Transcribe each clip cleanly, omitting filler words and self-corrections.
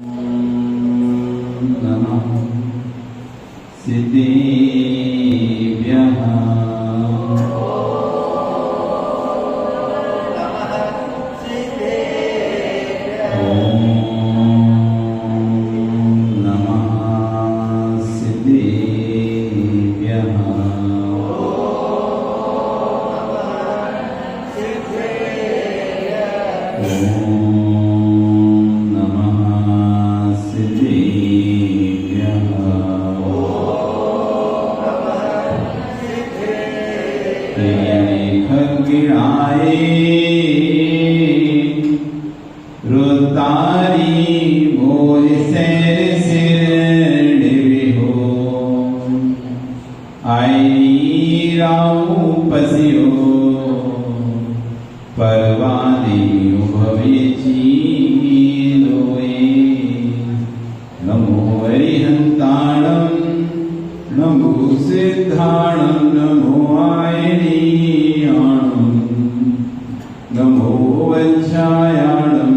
नमः सिद्धेभ्यः रुतारी मोर सैर सिर निविहो आई राऊ पसियो परवानी भवेची लोए नमो हरिहंताणं नमो सिद्धाणं नमो आयनीयाणं नमो वज्रायाणं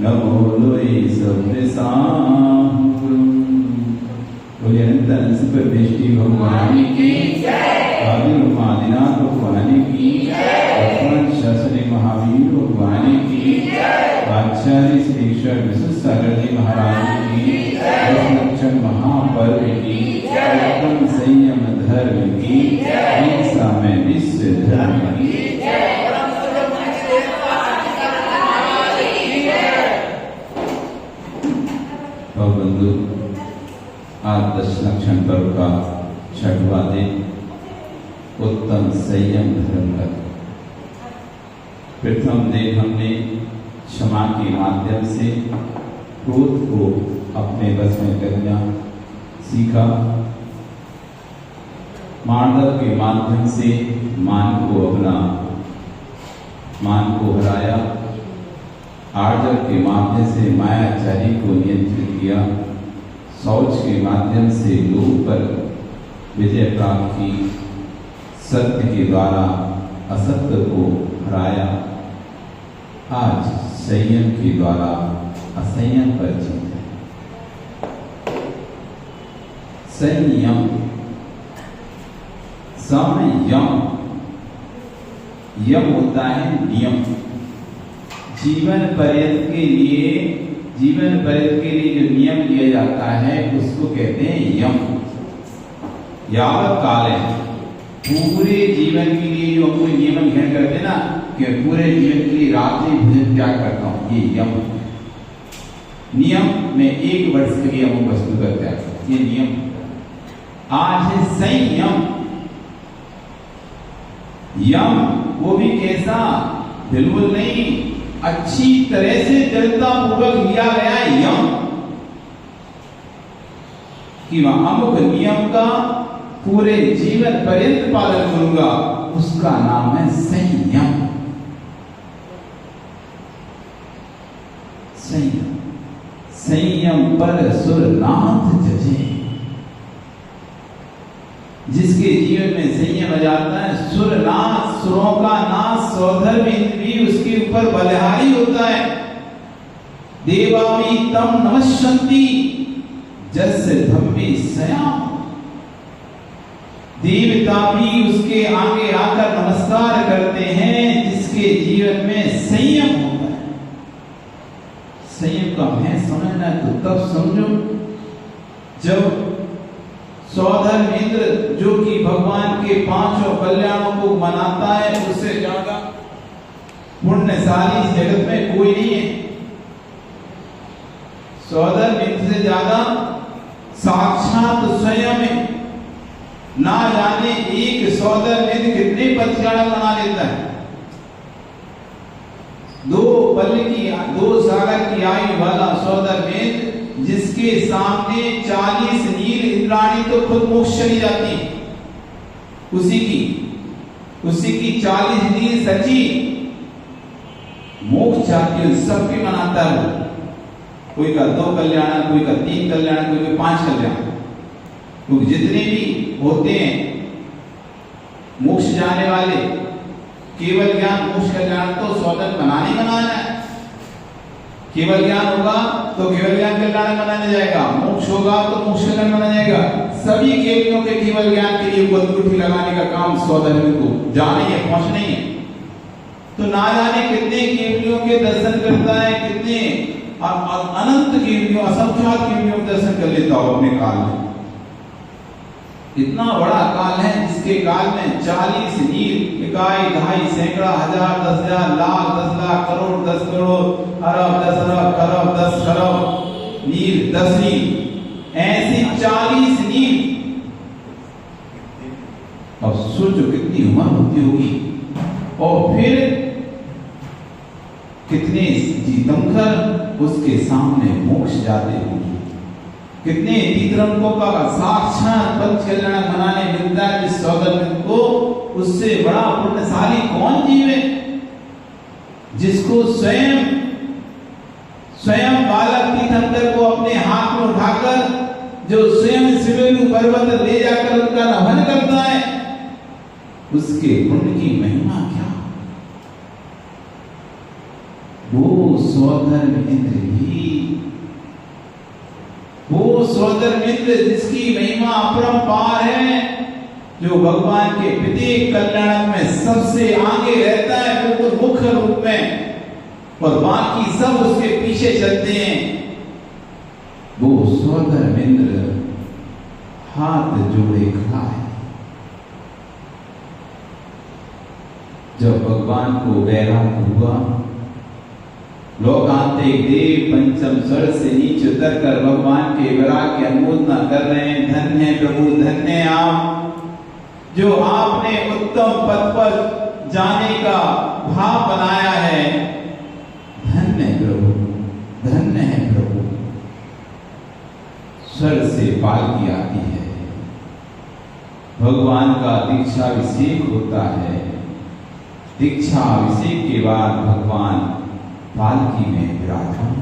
नमो लोई सव्यसाहुरं। बोलिए अनंत पर दृष्टि भगवान की जय, आदिनाथ भगवान की जय, शासनी महावीर भगवान की जय, आचार्य श्री ईश्वर विश्व सागर जी महाराज की जय, लक्षण महापर्व की जय, संयम धर्म की जय, में विश्व धर्म की जय। बंधु, आज दशलक्षण पर्व का छठवां दिन उत्तम संयम धर्म का। प्रथम दिन हमने क्षमा के माध्यम से क्रोध को अपने बस में करना सीखा, मार्दव के माध्यम से मान को हराया, आर्जव के माध्यम से मायाचारी को नियंत्रित किया, शौच के माध्यम से लोभ पर विजय प्राप्त की, सत्य के द्वारा असत्य को हराया। आज संयम के द्वारा असंयम पर जीत है। संयम संयम यम होता है नियम। जीवन पर्यंत के लिए जो नियम लिया जाता है उसको कहते हैं यम। यावत काल है, पूरे जीवन के लिए जो हम कोई नियम ग्रहण करते हैं ना, कि पूरे जीवन के लिए रात्रि भोजन त्याग करता हूं, ये यम। नियम में 1 वर्ष के लिए अमुक वस्तु का त्याग, ये नियम। आज है संयम। यम वो भी कैसा, बिल्कुल नहीं, अच्छी तरह से दृढ़ता पूर्वक लिया गया यम कि वह अमुक नियम का पूरे जीवन पर्यंत पालन करूंगा, उसका नाम है संयम। संयम संयम पर सुरनाथ जजे। जिसके जीवन में संयम आ जाता है, सुरनाथ, सुरों का नाथ, सौधर्म इंद्र भी उसके ऊपर बलिहारी होता है। देवामी तम नमस्यन्ति जस्य धम्मे सयाम। देवता भी उसके आगे आकर नमस्कार करते हैं जिसके जीवन में संयम होता है। संयम का मैं समझना तो तब समझो जब सौधर्म इंद्र, जो कि भगवान के 5 कल्याणों को मनाता है, उससे ज्यादा पुण्यशाली इस जगत में कोई नहीं है। सौधर्म इंद्र से ज्यादा साक्षात स्वयं है। ना जाने एक सौधर्म इंद्र कितने पतियाणा बना लेता है। 2 सागर की आयु वाला सौधर्म इंद्र, जिसके सामने 40 नील इंद्राणी तो खुद मोक्ष चली जाती, उसी की 40 नील सची मोक्ष चाहती है, सबके मनाता है। कोई का 2 कल्याण, कोई का 3 कल्याण, कोई का 5 कल्याण। क्योंकि जितने भी होते हैं मोक्ष जाने वाले, केवल ज्ञान मोक्ष कल्याण तो स्वतंत्र बनाना है। केवल ज्ञान होगा कल्याण मनाया जाएगा, मोक्ष होगा तो मोक्ष कल्याण मनाया जाएगा। सभी केवलियों के केवल ज्ञान के लिए गुत्थी लगाने का काम स्वधर्मी को जाने है, पहुंचना ही है। तो ना जाने कितने केवलियों के दर्शन करता है, कितने अनंत केवलियों, असंख्यात केवलियों के दर्शन कर लेता हो अपने काल में। इतना बड़ा काल है जिसके काल में 40 नील, इकाई, दहाई, सैकड़ा, हजार, 10,000, लाख, 10 लाख, करोड़, 10 करोड़, अरब, 10 अरब, खरब, 10 खरब नील, 10 नील, ऐसे 40 नील। अब सोचो कितनी उम्र होती होगी, और फिर कितने तीर्थंकर उसके सामने मोक्ष जाते होंगे, कितने तीर्थंकरों का साक्षात पंच कल्याण मनाने मिलता है जिस सौगंध को। उससे बड़ा पुण्यशाली कौन जीव है जिसको स्वयं बालक तीर्थंकर को अपने हाथ में उठाकर, जो स्वयं सिवेलु पर्वत ले जाकर उनका नमन करता है, उसके पुण्य की महिमा क्या। वो स्वधर्मेंद्र भी, वो स्वधर्मेंद्र जिसकी महिमा अपरंपार है, जो भगवान के प्रत्येक कल्याण में सबसे आगे रहता है, बिल्कुल मुख्य रूप में, और बाकी सब उसके पीछे चलते हैं। वो स्वधर्मेंद्र हाथ जोड़े खड़ा है। जब भगवान को वैराग्य हुआ, लोकांते देव पंचम स्वर से नीचे उतर कर भगवान के वैराग्य की अनुमोदना कर रहे हैं। धन्य है प्रभु, धन्य है आप, जो आपने उत्तम पद पर जाने का भाव बनाया है। धन्य है प्रभु, धन्य है प्रभु। स्वर से पालकी आती है, भगवान का दीक्षाभिषेक होता है। दीक्षा अभिषेक के बाद भगवान पालकी में विराजमान,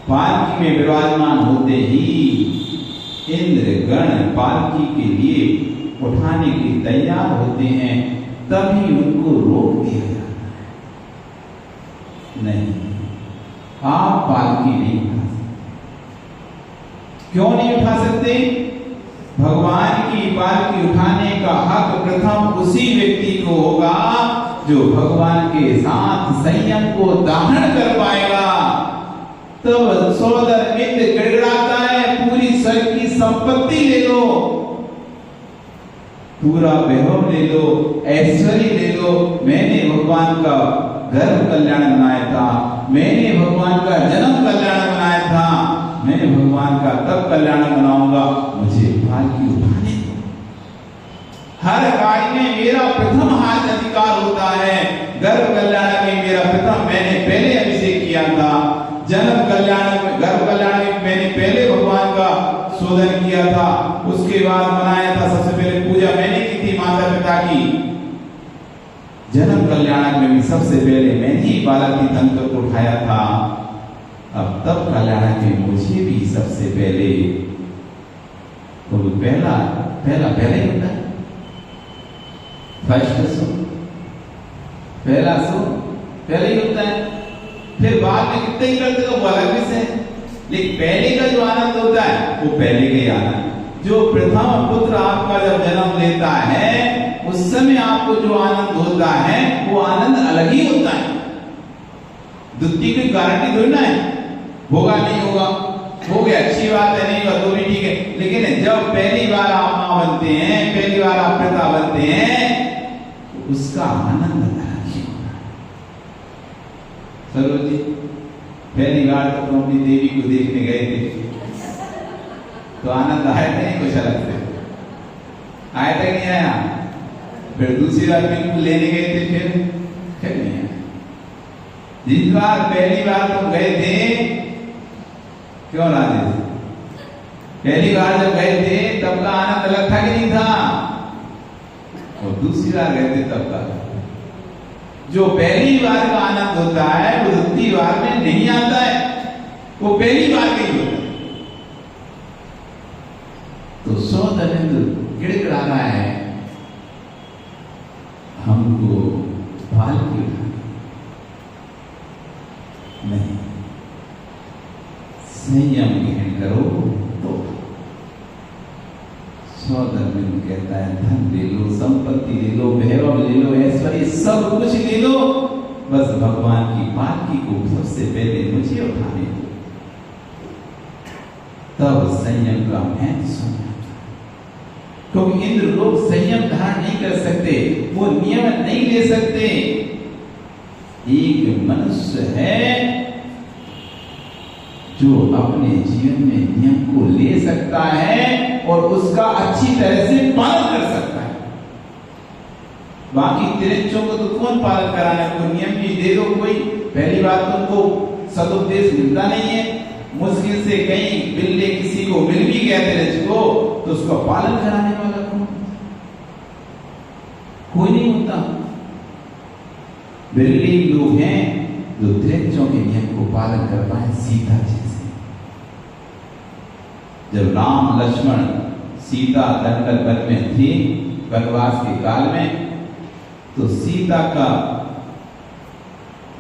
पालकी में विराजमान होते ही इंद्र गण पालकी के लिए उठाने के लिए तैयार होते हैं। तभी उनको रोक दिया जाता है, नहीं, आप पालकी नहीं उठा सकते। क्यों नहीं उठा सकते? भगवान की पालकी उठाने का हक प्रथम उसी व्यक्ति को होगा जो भगवान के साथ संयम को धारण कर पाएगा। तब सोदर मित्र गिड़गिड़ाता है, पूरी स्वर्ग की संपत्ति ले लो, पूरा वैभव ले लो, ऐश्वर्य ले लो, मैंने भगवान का गर्भ कल्याण बनाया था, मैंने भगवान का जन्म कल्याण बनाया था, मैं भगवान का तब कल्याण बनाऊंगा, मुझे पालकी उठाने दो। हर कार्य में मेरा प्रथम हाथ अधिकार होता है। गर्भ कल्याण में मेरा प्रथम, मैंने पहले अभिषेक किया था। जन्म कल्याण में, गर्भ कल्याण में मैंने पहले भगवान का शोधन किया था, उसके बाद बनाया था। सबसे पहले पूजा मैंने की थी माता पिता की। जन्म कल्याण में भी सबसे पहले मैंने ही बालक की तंत्र को उठाया था। अब तब कल्याण में मुझे भी सबसे पहले, तो पहला ही होता है, फर्स्ट सो, पहला सो पहले ही होता है। फिर बाद में कितने ही करते तो वो अलग विषय है, लेकिन पहले का जो आनंद होता है वो पहले का ही आनंद। जो प्रथम पुत्र आपका जब जन्म लेता है, उस समय आपको जो आनंद होता है वो आनंद अलग ही होता है। द्वितीय की गारंटी थोड़ी ना है, होगा नहीं होगा, हो गया अच्छी बात है, नहीं हुआ तो भी ठीक है। लेकिन जब पहली बार आप मां बनते हैं, पहली बार आप पिता बनते हैं, तो उसका आनंद अलग ही होगा। सरोज जी, पहली बार तो तुम अपनी देवी को देखने गए थे, तो आनंद आया था नहीं? कुछ अलग से आया था नहीं आया? फिर दूसरी बार बिल्कुल लेने गए थे, फिर नहीं आया। जिस बार पहली बार तुम गए थे, क्यों राजेश, पहली बार जब गए थे तब का आनंद अलग था कि नहीं था? और दूसरी बार गए थे तब का, जो पहली बार का आनंद होता है वो दूसरी बार में नहीं आता है, वो पहली बार के ही होता है। तो सौदरेंद्र गिड़गिड़ा रहा है, हमको पालकी उठानी नहीं, संयम ग्रहण करो। तो सौदरमिंद कहता है धन ले लो, संपत्ति ले लो, वैभव ले लो, ऐश्वर्य सब कुछ ले लो, बस भगवान की पालकी को सबसे पहले मुझे उठाने दो। तब संयम का महत्व समझ, क्योंकि इंद्र लोग संयम धारण नहीं कर सकते, वो नियमन नहीं ले सकते। एक मनुष्य है जो अपने जीवन में नियम को ले सकता है और उसका अच्छी तरह से पालन कर सकता है। बाकी तिरंचों को तो कौन पालन कराना है? कोई नियम भी दे दो कोई, पहली बात तो उनको सदुपदेश मिलता नहीं है। मुश्किल से कहीं बिल्ले किसी को मिल भी गया तिरंच को, तो उसका पालन कराने वाला कौन? कोई नहीं होता। बिल्ले लोग हैं जो तिरंचों के नियम को पालन कर पाए, सीता जैसे। जब राम लक्ष्मण सीता दंडक वन में थी वनवास के काल में, तो सीता का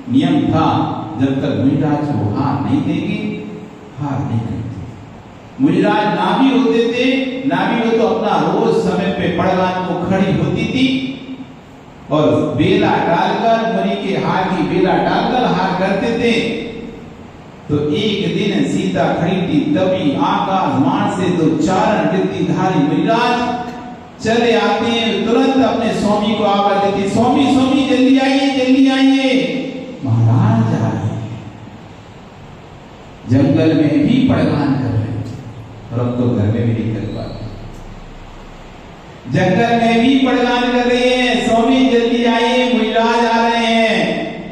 नियम था जब तक मुनिराज को हार नहीं देगी, हार नहीं करती। मुनिराज नाभी होते थे, नाभी हो तो अपना रोज समय पे पड़गान को खड़ी होती थी और बेला डालकर, मुनि के हार की बेला डालकर हार करते थे। तो एक दिन सीता खड़ी थी, तभी आकाश मान से दो चारण वृत्तिधारी मुनिराज चले आते हैं, तुरंत अपने स्वामी को आवाज देती, स्वामी स्वामी जल्दी आइए जल्दी आइए। महाराज आ रहे हैं, जंगल में भी पड़गान कर रहे हैं, और अब तो घर में भी नहीं कर पाते, जंगल में भी पड़गान कर रहे हैं, स्वामी जल्दी आइए मुनिराज आ रहे हैं।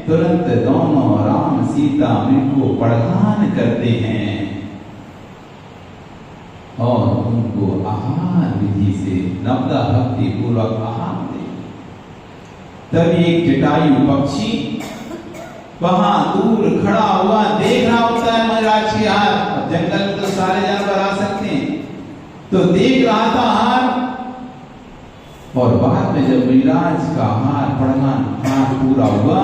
तुरंत दोनों राम सीता उनको पड़गान करते हैं और उनको आहार विधि से नवदा भक्ति पूर्वक आहार दे। तभी एक जटायु पक्षी वहां दूर खड़ा हुआ देख रहा होता है महाराज की हार। जंगल में तो सारे जानवर आ सकते हैं, तो देख रहा था हार। और बाद में जब महाराज का हार पड़गान हार पूरा हुआ,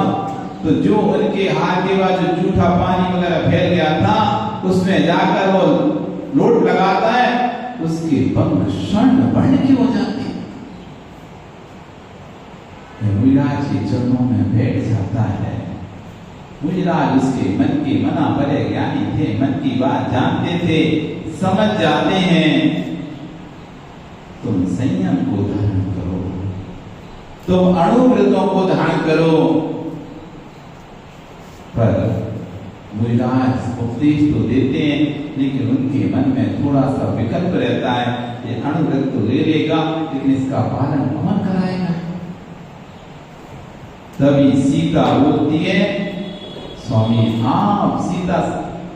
तो जो उनके हार के बाद जो जूठा पानी वगैरह फैल गया था, उसमें जाकर वो लोट लगाता है, उसके पंख स्वर्ण वर्ण के हो जाते हैं। मुनिराज के चरणों में बैठ जाता है। मुनिराज उसके मन के मना बड़े ज्ञानी थे, मन की बात जानते थे, समझ जाते हैं। तुम संयम को धारण करो, तुम अणुव्रतों को धारण करो। पर मुनिराज उपदेश तो देते हैं, लेकिन उनके मन में थोड़ा सा विकल्प रहता है, ये अणुव्रत तो ले लेगा, लेकिन इसका पालन कौन कराएगा? तभी सीता बोलती है, स्वामी आप, सीता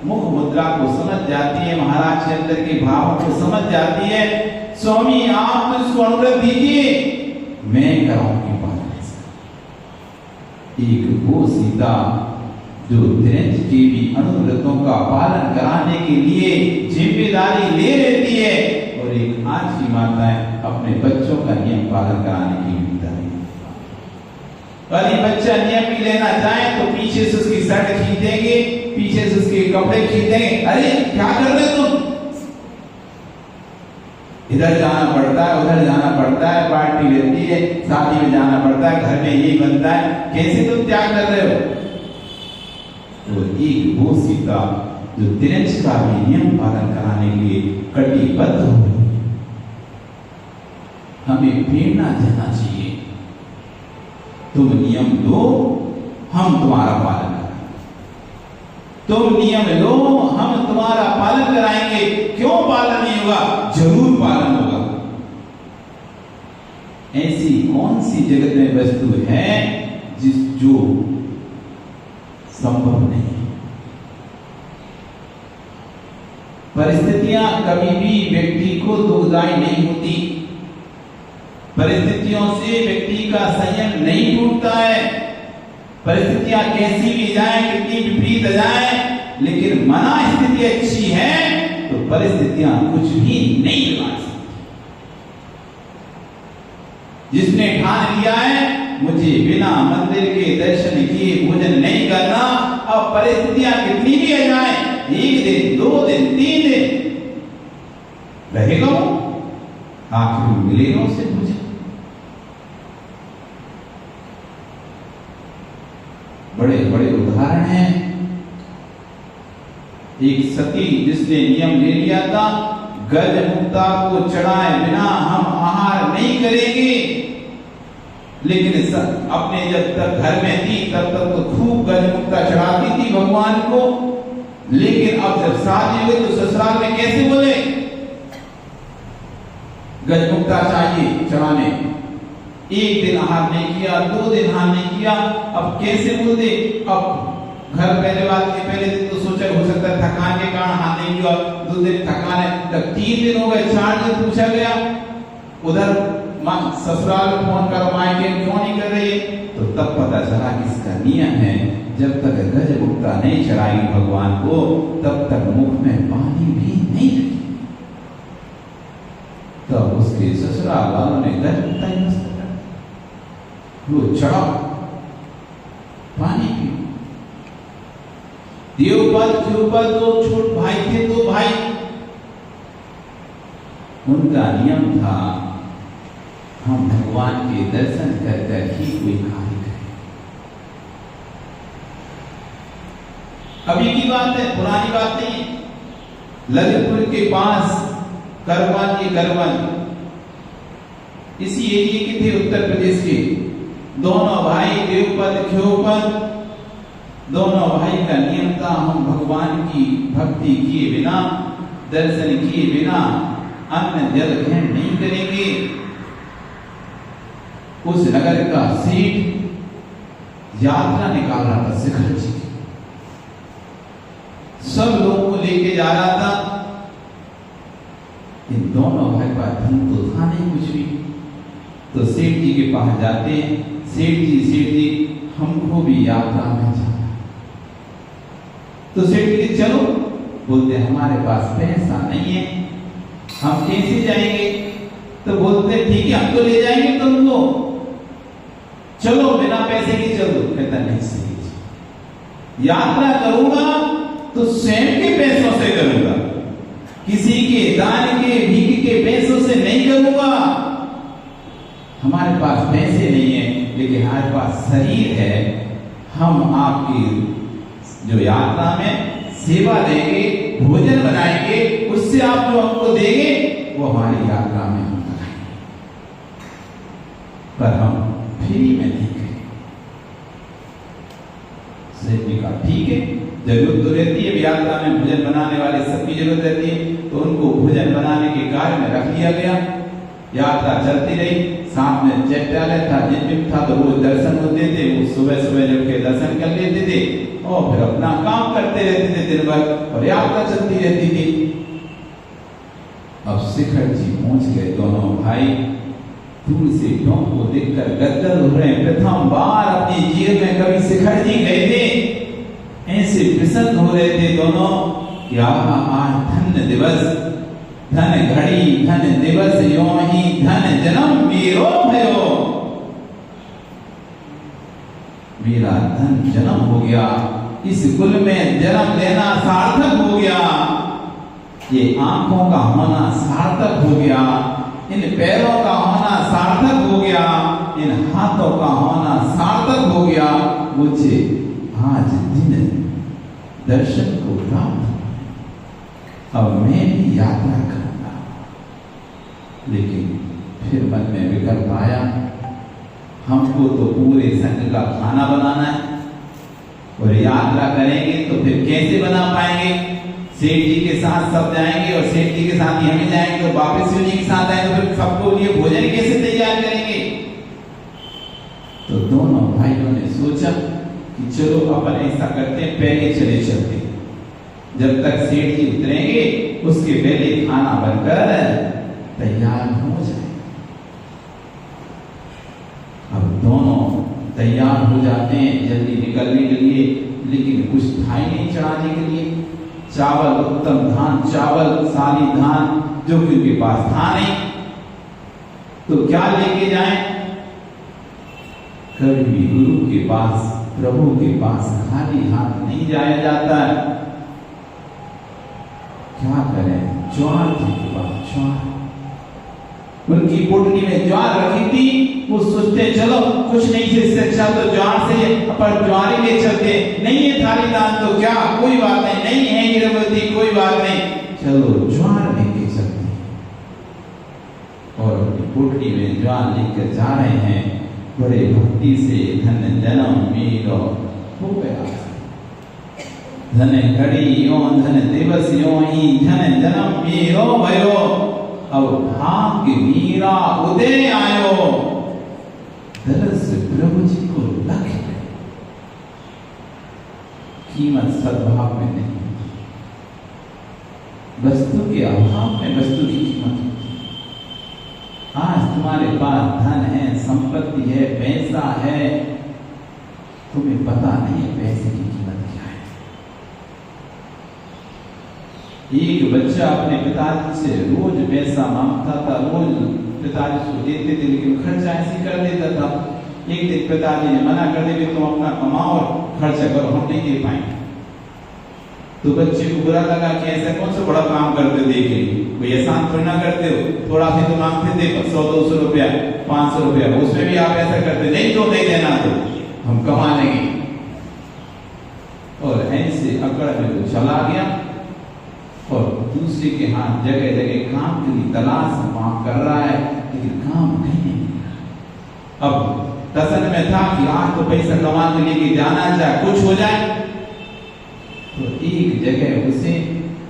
मुख मुद्रा को समझ जाती है, महाराज के अंदर के भावों को समझ जाती है। स्वामी आप तो इसको अणुव्रत दीजिए, मैं कराऊंगी पालन। एक वो सीता जो तिरंज के भी अणुव्रतों का पालन कराने के लिए जिम्मेदारी ले लेती है, और एक आज की माता है अपने बच्चों का नियम पालन कराने की जिम्मेदारी। और ये बच्चा नियम भी लेना चाहे तो पीछे से उसकी शर्ट खींच देंगे, पीछे से उसके कपड़े खींच देंगे, अरे क्या कर रहे तुम? इधर जाना पड़ता है, उधर जाना पड़ता है, पार्टी रहती है, शादी में जाना पड़ता है, घर में यही बनता है, कैसे तुम त्याग कर रहे हो? तो एक वो सीता जो तिरंज का भी नियम पालन कराने के लिए कटिबद्ध हो गई। हमें प्रेरणा देना चाहिए, तुम नियम लो, हम तुम्हारा पालन कराएंगे। तुम नियम लो, हम तुम्हारा पालन कराएंगे। क्यों पालन नहीं होगा? जरूर पालन होगा। ऐसी कौन सी जगत में वस्तु है जो संभव नहीं? परिस्थितियां कभी भी व्यक्ति को दुखदायी नहीं होती, परिस्थितियों से व्यक्ति का संयम नहीं टूटता है। परिस्थितियां कैसी भी जाएं, कितनी विपरीत जाएं, लेकिन मना स्थिति अच्छी है तो परिस्थितियां कुछ भी नहीं बिगाड़ सकती। जिसने ठान लिया है मुझे बिना मंदिर के दर्शन किए भोजन नहीं करना, अब परिस्थितियां कितनी भी आ जाएं, एक दिन, 2 दिन, रहेगा वो, आखिर मिलेगा उसे भोजन। बड़े बड़े उदाहरण हैं। एक सती जिसने नियम ले लिया था, गज मुक्ता को चढ़ाए बिना हम आहार नहीं करेंगे, लेकिन अपने जब तक घर में थी तब तक तो खूब गज मुक्ता चढ़ाती थी भगवान को, लेकिन अब जब शादी हुई तो ससुराल में कैसे बोले गज मुक्ता चाहिए चढ़ाने। एक दिन आहार नहीं किया, 2 दिन आहार नहीं किया, अब कैसे बोल दे। अब घर पहले बात के पहले दिन तो सोचा हो सकता है थकान के कारण हाथ नहीं किया, 2 दिन थकान है, तब 3 दिन हो गए, 4 दिन पूछा गया, उधर ससुराल में फोन करो मायके क्यों नहीं कर रही है, तो तब पता चला कि इसका नियम है जब तक गज मुक्ता नहीं चढ़ाएगी भगवान को तब तक मुख में पानी भी नहीं रखेगी। तब उसके ससुराल वालों ने गज मुक्ता ही मस्त कर लो, चढ़ाओ पानी पियो। देवपद देवपद तो छोट भाई थे, 2 भाई, उनका नियम था हम भगवान के दर्शन कर कर ही कोई कार्य करें। अभी की बात है, पुरानी बात नहीं है। ललितपुर के पास करवन, ये करवन इसी एरिया के थे, उत्तर प्रदेश के। दोनों भाई देवपद ख्योपद, दोनों भाई का नियम था हम भगवान की भक्ति किए बिना, दर्शन किए बिना अन्न जल ग्रहण नहीं करेंगे। उस नगर का सेठ यात्रा निकाल रहा था शिखर जी की, सब लोगों को लेके जा रहा था। इन दोनों भाई का धन तो था नहीं कुछ भी, तो सेठ जी के पास जाते हैं, सेठ जी हमको भी यात्रा में जाना। तो सेठ जी चलो, बोलते हमारे पास पैसा नहीं है, हम कैसे जाएंगे। तो बोलते ठीक है हम तो ले जाएंगे तुमको, चलो बिना पैसे की चलो। कहता नहीं सही, यात्रा करूंगा तो स्वयं के पैसों से करूंगा, किसी के दान के भीख के पैसों से नहीं करूंगा। हमारे पास पैसे नहीं है लेकिन हमारे पास शरीर है, हम आपकी जो यात्रा में सेवा देंगे, भोजन बनाएंगे, उससे आप जो हमको देंगे वो हमारी यात्रा में हम लगाएंगे, पर हम फ्री में नहीं करेंगे। सेठ जी का ठीक है, जरूरत तो रहती है यात्रा में, भोजन बनाने वाले सबकी जरूरत रहती है, तो उनको भोजन बनाने के कार्य में रख दिया गया। यात्रा चलती रही, साथ में चैत्यालय था, जिन था, तो रोज दर्शन होते थे, वो सुबह सुबह जब के दर्शन कर लेते थे और फिर अपना काम करते रहते थे दिन भर, और यात्रा चलती रहती थी। अब शिखर जी पहुंच गए, दोनों भाई दूर से टोंक को देखकर गदगद हो रहे हैं। प्रथम बार अपने जीवन में कभी शिखर जी गए थे, ऐसे प्रसन्न हो रहे थे दोनों, क्या आज धन्य दिवस, धन घड़ी धन दिवस, यो ही धन जन्म मेरो भयो, मेरा धन जन्म हो गया, इस कुल में जन्म लेना सार्थक हो गया, ये आंखों का होना सार्थक हो गया, इन पैरों का होना सार्थक हो गया, इन हाथों का होना सार्थक हो गया, मुझे आज दिन दर्शन को प्राप्त, अब मैं भी यात्रा करूंगा। लेकिन फिर मन में विकल्प आया, हमको तो पूरे संघ का खाना बनाना है और यात्रा करेंगे तो फिर कैसे बना पाएंगे। सेठ जी के साथ सब जाएंगे और सेठ जी के साथ ही हमें जाएंगे, तो वापस शिव जी के साथ आएंगे, तो फिर सबको लिए भोजन कैसे तैयार करेंगे। तो दोनों भाइयों ने सोचा कि चलो अपन ऐसा करते हैं, पहले चले चलते, जब तक सेठ जी उतरेंगे उसके पहले खाना बनकर तैयार हो जाए। अब दोनों तैयार हो जाते हैं जल्दी निकलने के लिए, लेकिन कुछ था ही नहीं चढ़ाने के लिए। चावल, उत्तम धान चावल, साली धान जो कि उनके पास था नहीं, तो क्या लेके जाएं। कभी गुरु के पास, प्रभु के पास खाली हाथ नहीं जाया जाता है, क्या करें। ज्वार थी, ज्वार उनकी पोटली में ज्वार रखी थी। वो सोचते चलो कुछ नहीं से इससे अच्छा तो ज्वार से पर ज्वार ही ले चलते, नहीं है थाली दान तो क्या कोई बात नहीं, नहीं है हीरावती कोई बात नहीं, चलो ज्वार लेके चलते। और पोटली में ज्वार लेकर जा रहे हैं, बड़े भक्ति से धन जन्म मेरो हो गया, धन घड़ी यो धन दिवस यो ही धन जन्म मेरो भयो, अब भाग्य मीरा उदय आयो, दरस प्रभु जी को लग गए। कीमत सद्भाव में नहीं, वस्तु के अभाव में वस्तु की कीमत होती है। आज तुम्हारे पास धन है, संपत्ति है, पैसा है, तुम्हें पता नहीं है पैसे की कीमत क्या है। एक बच्चा अपने पिताजी से रोज पैसा मांगता था, रोज पिताजी को देते थे, लेकिन खर्चा ऐसे कर देता था। एक दिन पिताजी ने मना कर दिया, तुम अपना कमाओ और खर्चा करो, हम नहीं दे पाएंगे। तो बच्चे को बुरा लगा कि ऐसा कौन सा बड़ा काम करते देखे, कोई एहसान थोड़ी ना करते हो, थोड़ा सी तो मांगते थे 100-200 रुपया 500 रुपया, उसमें भी आप ऐसा करते, नहीं तो नहीं देना तो हम कमा लेंगे। और ऐसे अकड़ में वो चला गया और दूसरे के हाथ जगह जगह काम के लिए तलाश मांग कर रहा है, लेकिन काम नहीं मिल रहा। अब तसन में था कि आज तो पैसा कमा के लेके जाना चाहे कुछ हो जाए, तो एक जगह उसे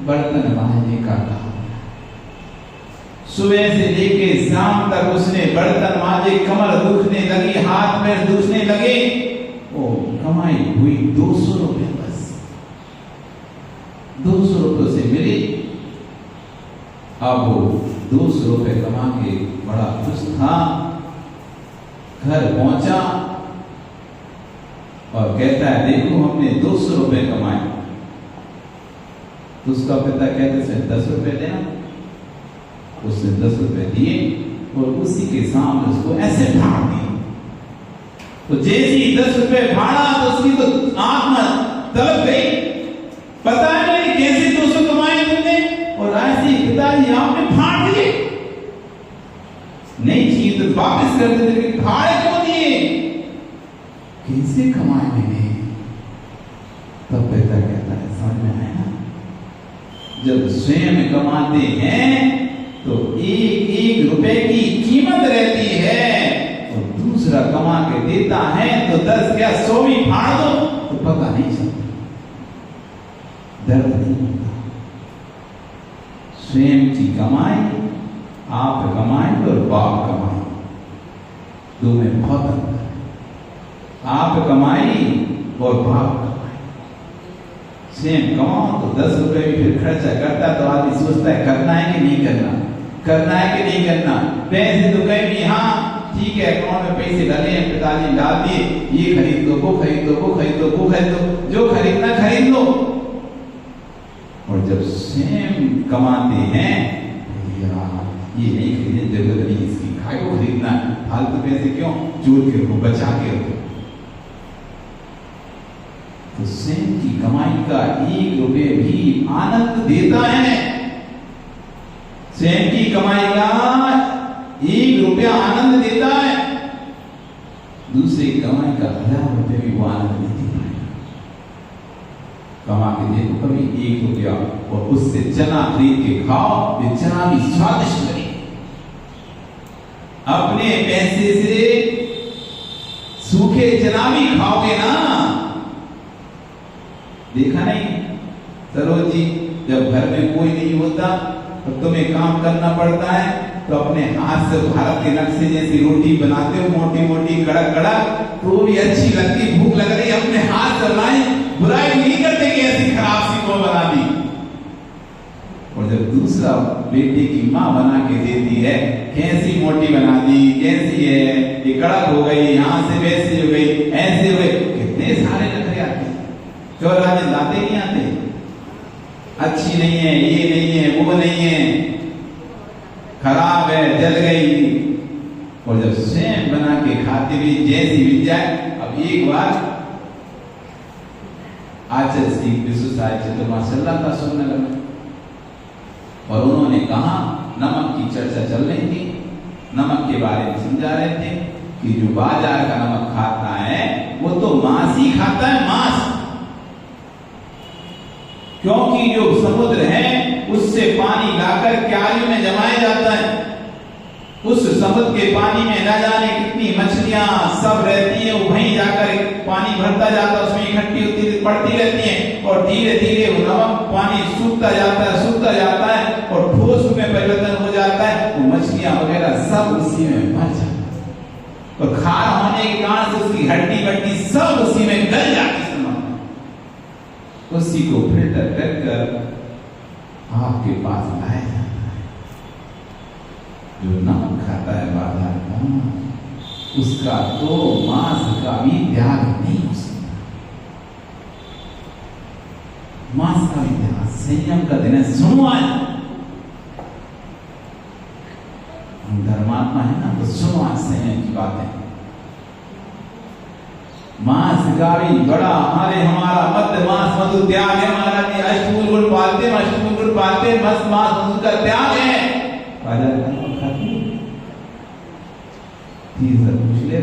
बर्तन मांजने का काम। सुबह से लेके शाम तक उसने बर्तन मांजे, कमर दुखने लगी, हाथ में दुखने लगे। वो कमाई हुई 200 रुपए, बस 200 रुपए से मिली। अब वो 200 रुपए कमा के बड़ा खुश था। घर पहुंचा और कहता है देखो हमने 200 रुपए कमाए। तो उसका पिता कहते से 10 रुपए देना। उसने 10 रुपए दिए और उसी के सामने उसको ऐसे फाड़ दिए। तो जैसे ही 10 रुपए फाड़ा तो उसकी तो आंख में तलब गई, पता है नहीं कैसे 200 कमाए तुमने, और ऐसे ही पिताजी आपने फाड़ दिए। नहीं चाहिए तो वापस कर देते, लेकिन फाड़े क्यों दिए, कैसे कमाए मैंने? तब पिता कहता है समझ में आया ना, जब स्वयं कमाते हैं तो एक एक रुपए की कीमत रहती है, और दूसरा कमा के देता है तो 10 क्या 100 भी फाड़ दो तो पता नहीं चलता, दर्द नहीं होता। स्वयं की कमाई, आप कमाए और बाप कमाए, दो में बहुत अंतर है। आप कमाई और बाप कमाई, स्वयं कमाओ तो 10 रुपए भी फिर खर्चा करता तो आदमी सोचता है करना है कि नहीं करना, करना है कि नहीं करना। पैसे तो कहीं भी हाँ ठीक है अकाउंट में पैसे डाले हैं, पिताजी डाल दिए, ये खरीद दो, वो खरीद दो, वो खरीद दो, वो खरीद दो, जो खरीदना खरीद लो। और जब स्वयं कमाते हैं ये नहीं खरीदने जरूरत नहीं, इसकी खाए को खरीदना, फालतू पैसे क्यों, जोड़ के रखो, बचा के रखो। तो स्वयं की कमाई का 1 रुपये भी आनंद देता है। स्वयं की कमाई का 1 रुपया आनंद देता है, दूसरे की कमाई का 1000 रुपये भी वो आनंद नहीं दे पाएगा। कमा के देखो कभी 1 रुपया और उससे चना खरीद के खाओ, ये चना भी स्वादिष्ट लगे। अपने पैसे से सूखे चना भी खाओगे ना, देखा नहीं सरोज जी, जब घर में कोई नहीं होता तो तुम्हें काम करना पड़ता है, तो अपने हाथ से भारत के नक्शे जैसी रोटी बनाते हो, मोटी मोटी कड़क कड़क, तो भी अच्छी लगती, भूख लग रही, अपने हाथ से बनाई, बुराई नहीं करते कि ऐसी खराब सी को बना दी। और जब दूसरा बेटे की माँ बना के देती है, कैसी मोटी बना दी, कैसी है, ये कड़क हो गई, यहाँ से वैसी हो गई, ऐसे हो गई, कितने सारे नखरे आते हैं। क्यों राजे लाते नहीं आते, अच्छी नहीं है, ये नहीं है, वो नहीं है, खराब है, जल गई। और जब स्वयं बना के खाते भी जैसी विद्या। अब एक बार आचार्य श्री विश्व साहित्य चतुर्मास चल रहा था सुनने लगा, और उन्होंने कहा, नमक की चर्चा चल रही थी, नमक के बारे में समझा रहे थे कि जो बाजार का नमक खाता है वो तो मांस ही खाता है, मांस। क्योंकि जो समुद्र है उससे पानी लाकर क्यारी में जमाया जाता है, उस समुद्र के पानी में न जाने कितनी मछलियां सब रहती है, वो वहीं जाकर पानी भरता जाता है, उसमें इकट्ठी होती पड़ती रहती है और धीरे धीरे वो नमक पानी सूखता जाता है और ठोस में परिवर्तन हो जाता है, वो मछलियां वगैरह सब उसी में मर जाती है और खार होने के कारण से उसकी हड्डी वड्डी सब उसी में गल जाती है। उसी को फिल्टर कर आपके पास लाया जाता है। जो नमक खाता है बाजार का, उसका तो मांस का भी त्याग नहीं हो सकता। मांस का भी त्याग, संयम का दिन है। सुनो, आज हम धर्मात्मा है ना, तो सुनो आज संयम की बातें। मांस का भी बड़ा हमारा मध्य मांस मधु त्याग है। हमारा अष्टमूल गुण पालते, अष्टमूल गुण पालते, मस्त मांस मधु का त्याग है। बाजार का नमक खाती पूछ ले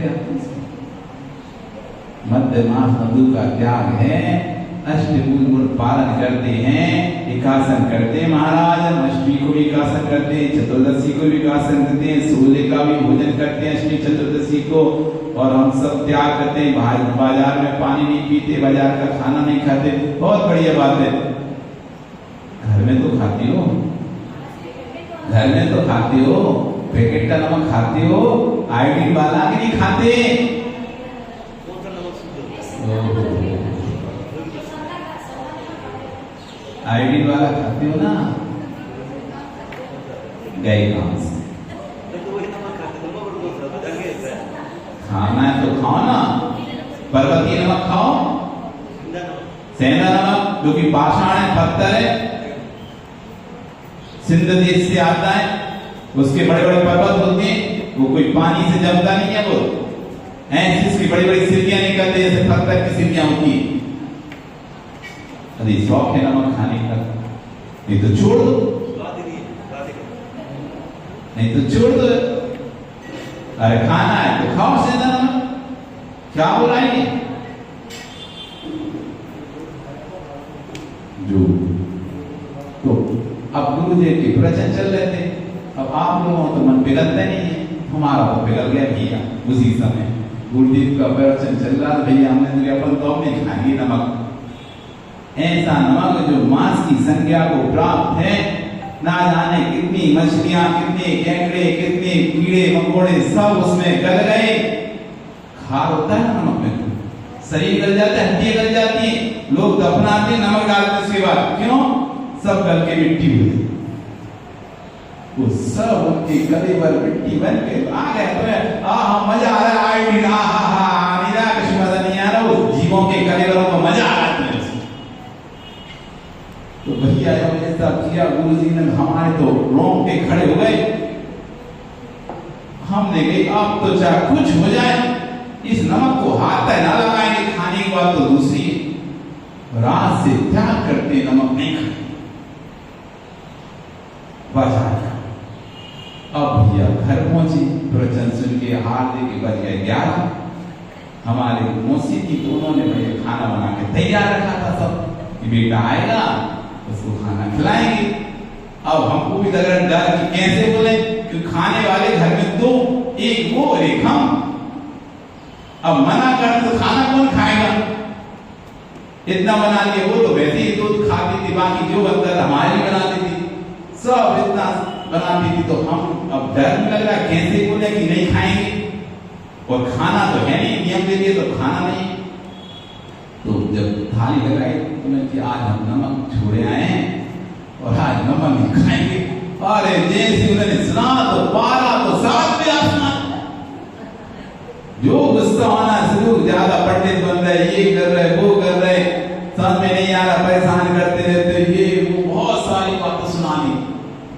मध्य मांस मधु का त्याग है, अष्टमूल गुण पालन करते हैं, एकासन करते हैं महाराज। हम अष्टमी को भी एकासन करते हैं, चतुर्दशी को भी एकासन करते हैं, सूर्य का भी भोजन करते हैं अष्टमी चतुर्दशी को, और हम सब त्याग करते हैं। बाजार में पानी नहीं पीते, बाजार का खाना नहीं खाते। बहुत बढ़िया बात है। घर में तो खाती हो, घर में तो खाती हो, पैकेट का नमक खाती हो, आयोडीन वाला कि नहीं खाते? आयोडीन वाला खाते हो ना, गए कहां से? खाना है तो खाओ ना, पर्वतीय नमक खाओ, सेंधा नमक जो कि पाषाण है, पत्थर है, सिंध देश से आता है, उसके बड़े बड़े पर्वत होते हैं, वो कोई पानी से जमता नहीं है, वो ऐसी इसकी बड़ी बड़ी सिरकियां निकलती है, जैसे पत्थर की सिरकियां होती है। अरे शौक है नमक खाने का, नहीं तो छोड़ दो, नहीं तो छोड़ दो। अरे खाना है तो खाओ सेंधा नमक, क्या बुराई है? जो तो अब गुरुदेव के प्रवचन चल रहे थे, अब आप लोगों तो मन पिघलता नहीं है, हमारा तो पिघल गया भैया। उसी समय गुरुदेव का प्रवचन चल रहा था, भैया हमने अपन तो नहीं खाएंगे नमक, ऐसा नमक जो मांस की संज्ञा को प्राप्त है, ना जाने कितनी मछलियां, कितने केकड़े, कितने कीड़े मकोड़े सब उसमें गल गए। खार होता है नमक में, शरीर गल जाता है, हड्डी गल जाती है, लोग दफनाते नमक डालते उसके बाद, क्यों? सब गल के मिट्टी हुई, वो सब उनके गले पर मिट्टी बन के आ गए। तो मजा आ रहा है, निराकश मजा नहीं आ रहा, वो जीवों के गले पर मजा आ रहा है। तो भैया जब ऐसा किया गुरुजी ने, हमारे तो रोंगटे खड़े हो गए। हमने कहा अब तो चाहे कुछ हो जाए, इस नमक को हाथ तक ना लगाएंगे। खाने की बात तो दूसरी है, रात से त्याग करते नमक नहीं खाते। बाजार अब भैया घर पहुंचे, प्रवचन सुन के हार दे के बज गए 11। हमारे मौसी थी तो उन्होंने भैया खाना बना के तैयार रखा था सब कि बेटा आएगा उसको खाना खिलाएंगे। अब हमको भी लग रहा डर कि कैसे बोले, क्योंकि खाने वाले घर में दो, एक वो और एक हम। अब मना कर तो खाना कौन खाएगा? इतना बना लिए, वो तो वैसे ही दूध खाती थी, बाकी जो अंदर हमारी बनाती थी सब इतना बनाती थी। तो हम अब डर लग रहा कैसे बोले कि नहीं खाएंगे, और खाना तो है नहीं, नियम दे दिए तो खाना नहीं। तो जब थाली लगाई तो मैं कि आज हम नमक छोड़े आए हैं और आज नमक नहीं खाएंगे। अरे जैसे उन्होंने सुना तो 12 तो 7 पे आसमान, जो गुस्सा होना शुरू, ज्यादा पंडित बन रहे, ये कर रहे, वो कर रहे, समझ में नहीं आ रहा, परेशान करते रहते, ये वो बहुत सारी बातें सुनानी।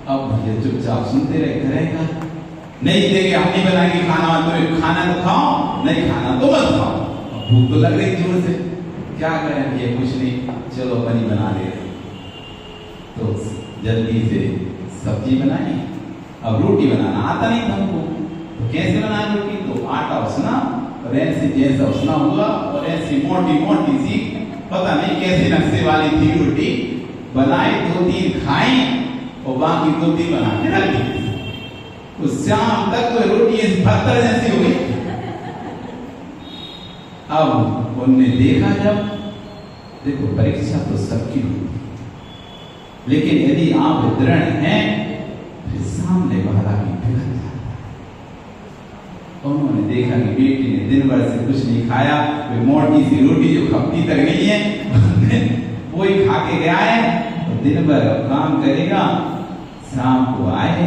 अब भैया चुपचाप सुनते रहे, करेगा नहीं देंगे, हम नहीं बनाएंगे खाना, तो खाना तो खाओ, नहीं खाना तो मत खाओ। भूख तो लग रही जोर से, क्या करें ये कुछ नहीं, चलो बनी बना ले। तो जल्दी से सब्जी बनाई, अब रोटी बनाना आता नहीं था हमको, तो कैसे बनाए रोटी? तो आटा उसना और ऐसे जैसा उसना हुआ और ऐसी मोटी मोटी सी पता नहीं कैसे नक्शे वाली थी रोटी, बनाई, 2-3 खाई और बाकी 2-3 बना के रख दी। तो शाम तक तो रोटी इस पत्थर जैसी हो गई। अब उनने देखा, जब देखो परीक्षा तो सबकी होती, लेकिन यदि आप दृढ़ हैं फिर सामने वाला भी पिघल जाता है। उन्होंने देखा कि बेटी ने दिन भर से कुछ नहीं खाया, वे मोटी सी रोटी जो खपती तक नहीं है वो ही खा के गया है, और दिन भर काम करेगा, शाम को आए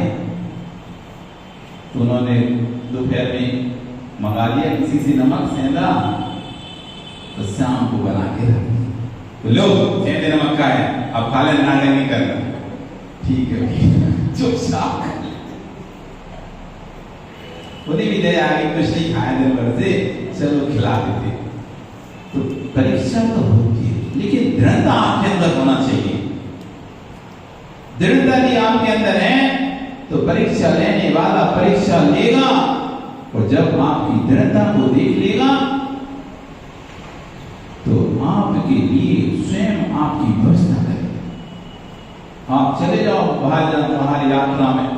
तो उन्होंने दोपहर में मंगा लिया किसी से नमक सेंधा, तो शाम को बना के रख, तो लो सेंधे नमक का है, अब खा लेना, नाटक नहीं करना, ठीक है चुपचाप। उन्हें भी दया आ गई, कुछ नहीं खाया दिन भर से, चलो खिला देते। तो परीक्षा तो होती है, लेकिन दृढ़ता आपके अंदर होना चाहिए। दृढ़ता यदि आपके अंदर है तो परीक्षा लेने वाला परीक्षा लेगा, और जब आपकी दृढ़ता को देख लेगा तो आपके लिए स्वयं आपकी व्यवस्था करेगा। आप चले जाओ बाहर यात्रा में,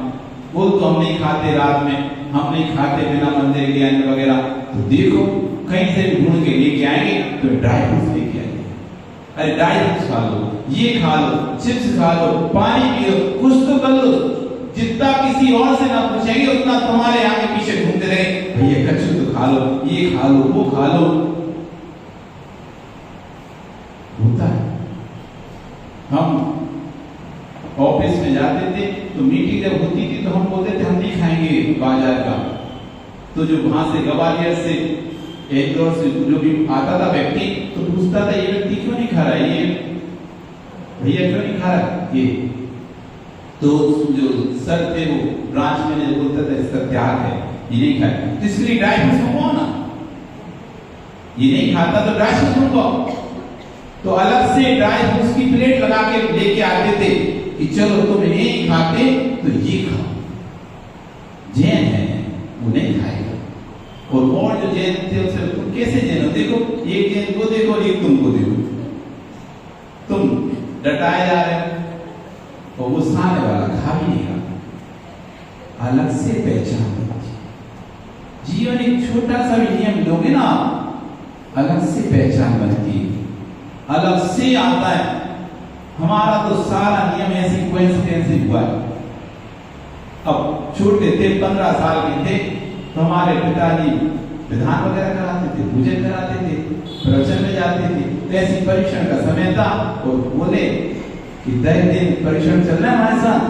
वो तो हम नहीं खाते रात में, हम नहीं खाते बिना मंदिर के आने वगैरह, तो देखो कहीं से भी ढूंढ के लेके आएंगे, तो ड्राई फ्रूट्स लेके आएंगे, अरे ड्राई फ्रूट्स खा लो, ये खा लो, चिप्स खा लो, पानी पी लो, कुछ तो कर लो, जितना किसी और से ना पूछेंगे उतना तुम्हारे आगे पीछे घूमते रहे, भैया कच्चू तो खा लो, ये खा लो, वो खा लो। होता है, हम ऑफिस में जाते थे तो मीटिंग जब होती थी तो हम बोलते थे हम नहीं खाएंगे बाजार का, तो जो वहां से ग्वालियर से इंदौर से जो भी आता था व्यक्ति तो पूछता था ये व्यक्ति क्यों नहीं खा रहा है, ये भैया क्यों नहीं खा रहा ये, तो जो सर थे वो ब्रांच मैनेजर बोलता था इसका त्याग है, ये नहीं खाए, तो इसलिए ड्राई फ्रूट्स मंगवाओ ना, ये नहीं खाता तो ड्राई फ्रूट्स मंगवाओ। तो अलग से ड्राई फ्रूट्स की प्लेट लगा के लेके आते थे कि चलो तुम नहीं खाते तो ये खाओ। जैन है वो नहीं खाएगा, और जो जैन थे उसे तुम कैसे जैन हो, देखो एक जैन को देखो और एक तुमको देखो, तुम डटाए जा रहे हो और वो सामने वाला खा भी नहीं रहा। अलग से पहचान जीवन एक छोटा सा भी नियम लोगे ना, अलग से पहचान बनती है, अलग से आता है। हमारा तो सारा नियम ऐसी कोइंसिडेंस हुआ है। अब छोटे थे 15 साल के थे तो हमारे पिताजी विधान वगैरह कराते थे, पूजन कराते थे, प्रवचन में जाते थे, तो ऐसी परीक्षण का समय था और बोले कि 10 दिन परीक्षण चल रहा है हमारे साथ।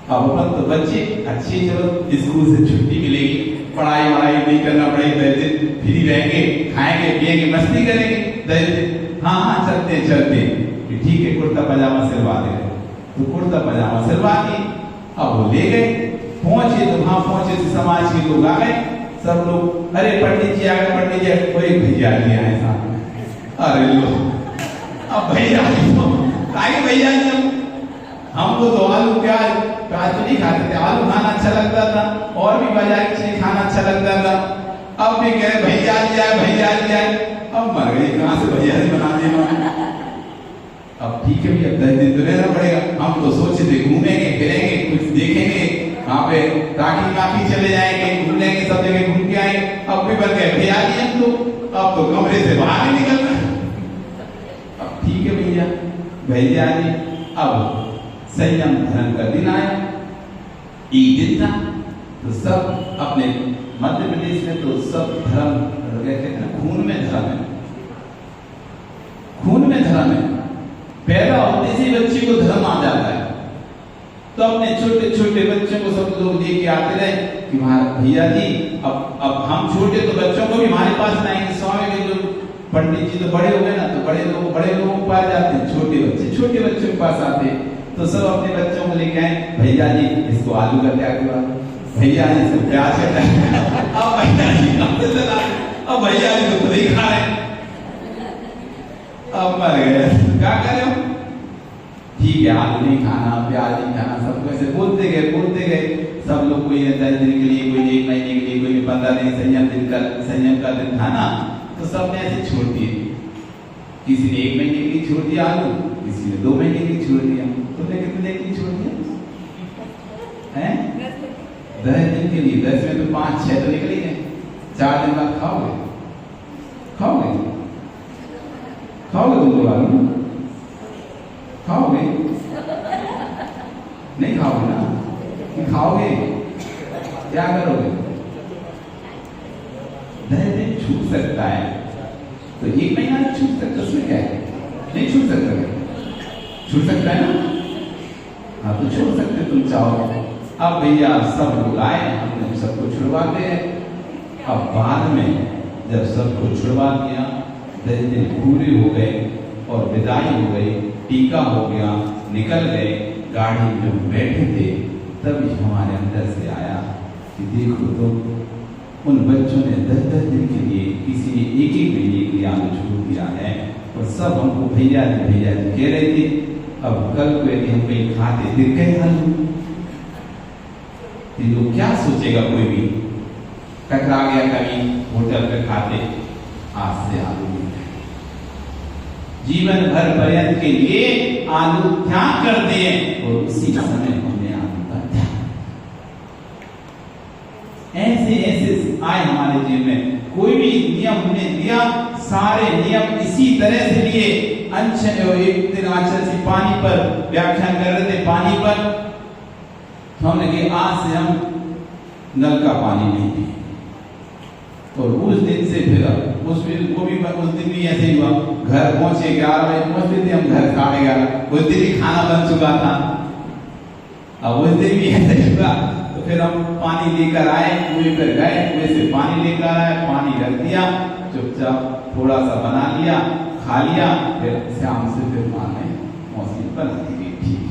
अब अपन तो बच्चे अच्छे, चलो स्कूल से छुट्टी मिलेगी, पढ़ाई वढ़ाई नहीं करना पड़ेगी, 10 दिन फ्री रहेंगे, खाएंगे पिएंगे मस्ती करेंगे 10 दिन, हाँ चलते चलते ठीक है कुर्ता पजामा सिलवा दे, तो कुर्ता पजामा सिलवा दी। अब वो ले गए, पहुंचे तो वहां पहुंचे तो समाज के लोग आ गए, सब लोग अरे पंडित जी आ गए, पंडित जी कोई भैया जी आए साथ में, अरे लो अब भैया भैया जी हमको तो आलू प्याज तो नहीं खाते थे, आलू खाना अच्छा लगता था और भी बाजार की चीज खाना अच्छा लगता था। अब भी कह रहे भैया जी आए, भैया जी आए, अब मर गई कहां से भैया जी बना देना। अब ठीक है भैया 10 दिन तो रहना पड़ेगा, हम तो सोचे थे घूमेंगे फिरेंगे कुछ देखेंगे, वहां पे राखी माखी चले जाएंगे, घूमेंगे सब जगह घूम के आएंगे। अब भी बन गए भैया जी हम तो, अब तो कमरे से बाहर नहीं निकलना। अब ठीक है भैया भैया जी, अब संयम धर्म का दिन आया, एक दिन था तो सब अपने मध्य प्रदेश में तो सब धर्म कहते हैं खून में धर्म है, खून में धर्म है, पैदा होते से बच्चे को धर्म आ जाता है। तो अपने छोटे छोटे बच्चों को सब लोग लेके आते रहे कि भैया जी अब हम छोटे तो बच्चों को भी हमारे पास लाएंगे, स्वामी के जो पंडित जी तो बड़े हो गए ना, तो बड़े लोगों के पास जाते हैं, छोटे बच्चों के पास आते हैं। तो सब अपने बच्चों को लेके आए, भैया जी इसको आलू का त्याग हुआ, भैया जी इसको प्याज का त्याग, अब भैया जी अब भैया जी तो खुद ही खा रहे, अब मर गए, क्या करें। ठीक ठीक है आलू नहीं खाना, प्याज नहीं खाना, सबको ऐसे बोलते गए। सब लोग कोई 10 दिन के लिए, कोई 1 महीने के लिए, कोई 15 दिन संयम का दिन था ना, तो सबने ऐसे छोड़ दिए। किसी ने 1 महीने के लिए छोड़ दिया आलू, किसी ने 2 महीने के लिए छोड़ दिया। तुमने कितने दिन के लिए छोड़ दिया हैं? 10 दिन के लिए। 10 में तो 5-6 तो निकल ही गए। 4 दिन बाद खाओगे तुम लोग आलू खाओगे? नहीं खाओगे ना? कि खाओगे? क्या करोगे? 10 दिन छूट सकता है तो 1 महीना छूट सकता, उसमें क्या है? नहीं छूट सकता है ना? हाँ तो छोड़ सकते तुम चाहो। अब भैया सब लोग आए, हमने सबको छुड़वा दिया। अब बाद में जब सबको छुड़वा दिया, 10 दिन पूरे हो गए और विदाई हो गई, टीका हो गया, निकल गए, गाड़ी में बैठे थे, तभी हमारे अंदर से आया कि देखो तो उन बच्चों ने 10-10 दिन के लिए, किसी ने 1-1 महीने के लिए आलू छोड़ दिया है और सब हमको भैया जी कह रहे थे। अब कल को यदि हम कहीं खाते दिख गए आलू, तो क्या सोचेगा? कोई भी टकरा गया कभी होटल पे खाते, आज से आलू मिल गए। जीवन भर पर्यंत के लिए आलू त्याग कर दिए और उसी समय हमने आलू का त्याग। ऐसे आए हमारे जीवन में। कोई भी नियम हमने दिया, सारे नियम इसी तरह से लिए। एक दिन आंचल जी पानी पर व्याख्यान कर रहे थे, पानी पर हमने कहा आज से हम नल का पानी नहीं पिए। और उस दिन से फिर उस दिन भी ऐसे ही हुआ। घर पहुंचे 11 बजे पहुंचते थे हम, घर 11:30। उस दिन भी खाना बन चुका था। अब उस दिन भी ऐसे हुआ तो फिर हम पानी लेकर आए, कुएं पर गए, कुएं से पानी लेकर आए, पानी रख दिया, चुपचाप थोड़ा सा बना लिया, खा लिया, फिर शाम से फिर माँ ने मौसम बना दी गई। ठीक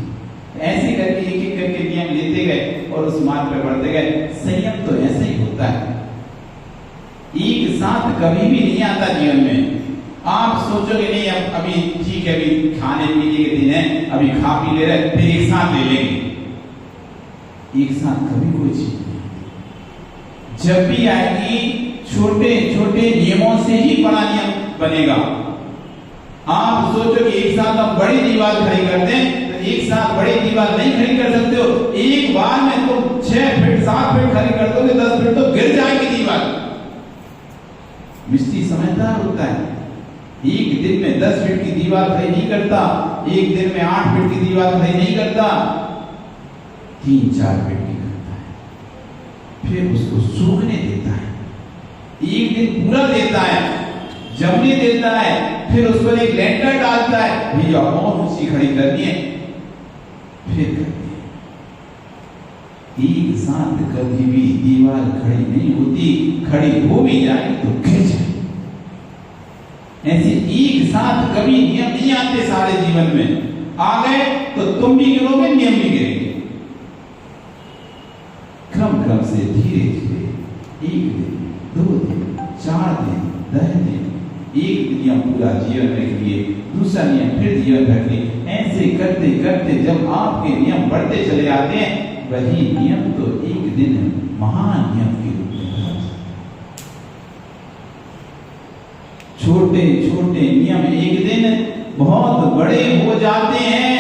ऐसे करके एक करके नियम लेते गए और उस मार्ग पे बढ़ते गए। संयम तो ऐसे ही होता है, एक साथ कभी भी नहीं आता जीवन में। आप सोचोगे नहीं अब अभी ठीक है, अभी खाने पीने के दिन है, अभी खा पी ले रहे, फिर एक साथ ले लेंगे। एक साथ कभी कोई चीज नहीं। जब भी आएगी छोटे छोटे नियमों से ही बड़ा नियम बनेगा। आप सोचो कि एक साथ आप बड़ी दीवार खड़ी कर दें, तो एक साथ बड़ी दीवार नहीं खड़ी कर सकते हो। एक बार में तुम 6 फीट 7 फीट खड़ी कर दोगे, 10 फीट तो गिर जाएगी दीवार। मिस्त्री समझदार होता है, एक दिन में 10 फीट की दीवार खड़ी नहीं करता, एक दिन में 8 फीट की दीवार खड़ी नहीं करता, 3-4 फीट की करता है। फिर उसको सूखने देता है, एक दिन पूरा देता है, जमने देता है, फिर उस पर एक लेंटर डालता है, भैया और ऊंची खड़ी करनी है, फिर करती है। एक साथ कभी भी दीवार खड़ी नहीं होती, खड़ी हो भी जाए तो गिर जाए। ऐसे एक साथ कभी नियम नहीं आते सारे जीवन में। आ गए तो तुम भी गिरोगे, नियम भी गिरेंगे। क्रम से धीरे धीरे 1 दिन, 2 दिन, 4 दिन, 10 दिन, एक नियम पूरा जीवन में लिए, दूसरा नियम फिर जीवन भर लिए। ऐसे करते करते जब आपके नियम बढ़ते चले आते हैं, वही नियम तो एक दिन महान नियम के रूप में बदल जाता है। छोटे छोटे नियम एक दिन बहुत बड़े हो जाते हैं।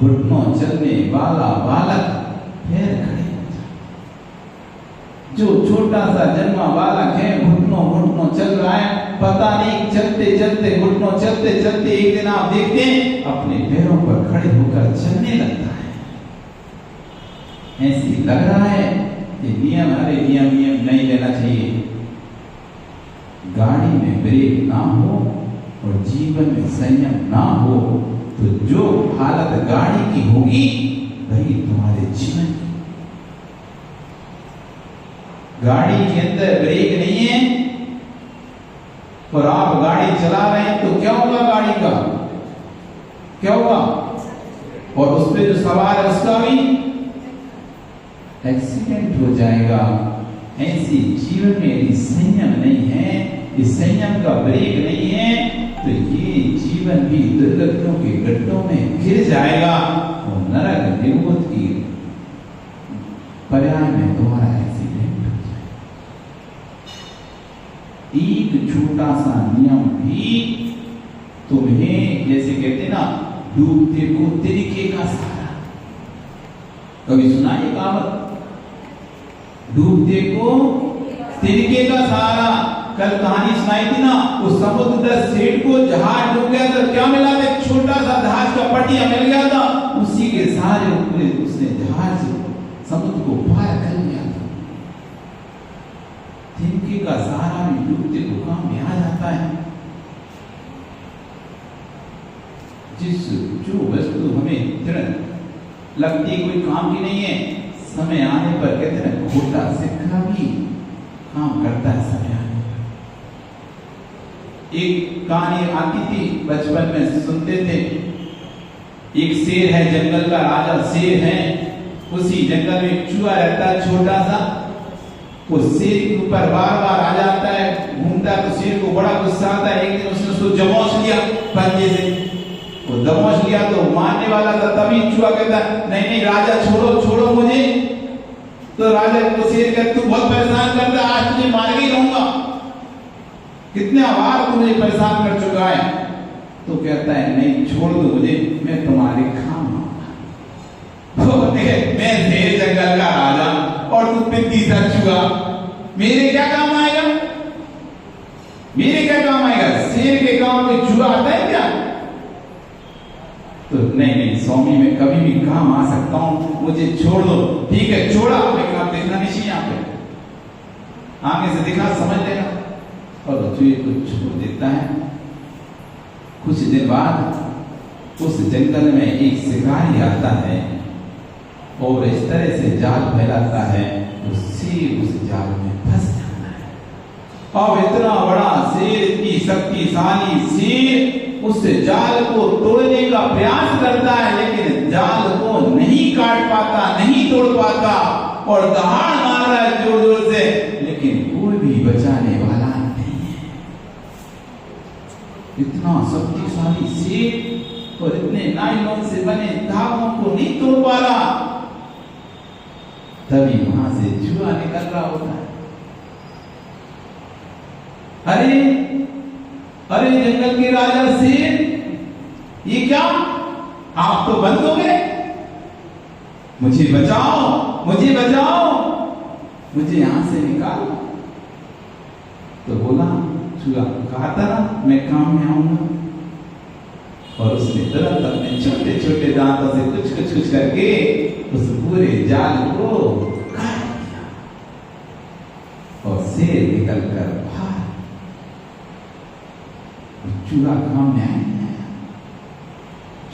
घुटनों चलने वाला बालक पैर खड़े हो जाता है। जो छोटा सा जन्मा बालक है, घुटनों चल रहा है, पता नहीं चलते चलते घुटनों चलते चलते एक दिन आप देखते हैं अपने पैरों पर खड़े होकर चलने लगता है। ऐसी लग रहा है कि नियम नहीं लेना चाहिए। गाड़ी में ब्रेक ना हो और जीवन में संयम ना हो तो जो हालत गाड़ी की होगी वही तुम्हारे जीवन की। गाड़ी के अंदर ब्रेक नहीं है और आप गाड़ी चला रहे हैं तो क्या होगा? गाड़ी का क्या होगा? और उस पे जो सवार है उसका भी एक्सीडेंट हो जाएगा। ऐसी जीवन में यदि संयम नहीं है ये संयम का ब्रेक नहीं है तो ये जीवन भी दुर्गतियों के गड्ढों में गिर जाएगा और नरक निगोद की पर्याय में दोबारा एक्सीडेंट हो जाए। एक छोटा सा नियम भी तुम्हें, जैसे कहते ना, डूबते को तिनके का सहारा। कभी सुना ये कहावत? डूबते को तिनके का सहारा। कल कहानी सुनाई थी ना, उस समुद्र सेठ को जहाज डूब गया था, क्या मिला था? एक छोटा सा जहाज का पटिया मिल गया था, उसी के सहारे उसने जहाज समुद्र को पार कर लिया था। तिनके का सहारा भी डूबते को काम में आ जाता है। जो वस्तु हमें तुरंत लगती कोई काम की नहीं है, समय आने पर कहते हैं खोटा सिक्का भी काम करता है समय आने पर। एक कहानी आती थी बचपन में, सुनते थे। एक शेर है, जंगल का राजा शेर है, उसी जंगल में चूहा रहता है छोटा सा। वो शेर के ऊपर बार बार आ जाता है, घूमता है, तो शेर को बड़ा गुस्सा आता है। एक दिन उसने उसको जमोच लिया पंजे से, वो दमोच लिया तो मारने वाला था, तभी चूहा कहता नहीं नहीं राजा छोड़ो छोड़ो मुझे। तो राजा को शेर कहता तू बहुत परेशान करता है, आज तुझे मार ही रहूंगा, कितने बार तू मुझे परेशान कर चुका है। तो कहता है नहीं छोड़ दो मुझे, मैं तुम्हारे काम आऊंगा। मैं शेर जंगल का राजा और तू पिद्दी सा चूहा, मेरे क्या काम आएगा? मेरे क्या काम आएगा? शेर के काम में चूहा आता है क्या? तो नहीं नहीं स्वामी, मैं कभी भी काम आ सकता हूं, मुझे छोड़ दो। ठीक है छोड़ा, लेकिन आप देखना नहीं चाहिए, यहाँ पे आगे से दिखा समझ लेगा। और चूहे को छोड़ देता है। कुछ दिन बाद उस जंगल में एक शिकारी आता है और इस तरह से जाल फैलाता है, शेर उस जाल में फंस जाता है। अब इतना बड़ा शेर, इतनी शक्तिशाली शेर उस जाल को तोड़ने का प्रयास करता है, लेकिन जाल को नहीं काट पाता, नहीं तोड़ पाता और दहाड़ मार रहा है जोर जोर से, लेकिन कोई भी बचाने वाला नहीं है। इतना शक्तिशाली शेर और इतने नायलॉन से बने धागों को नहीं तोड़ पा रहा। तभी वहां से चूहा निकल रहा होता है। अरे जंगल के राजा शेर, ये क्या, आप तो बंद हो गए, मुझे बचाओ, मुझे बचाओ, मुझे यहां से निकालो। तो बोला चूहा, कहा था ना मैं काम में आऊंगा। और उसने तुरंत अपने छोटे छोटे दांतों से कुछ कुछ कुछ करके उस पूरे जाल को काट दिया और शेर निकल कर बाहर। चूहा काम में आया,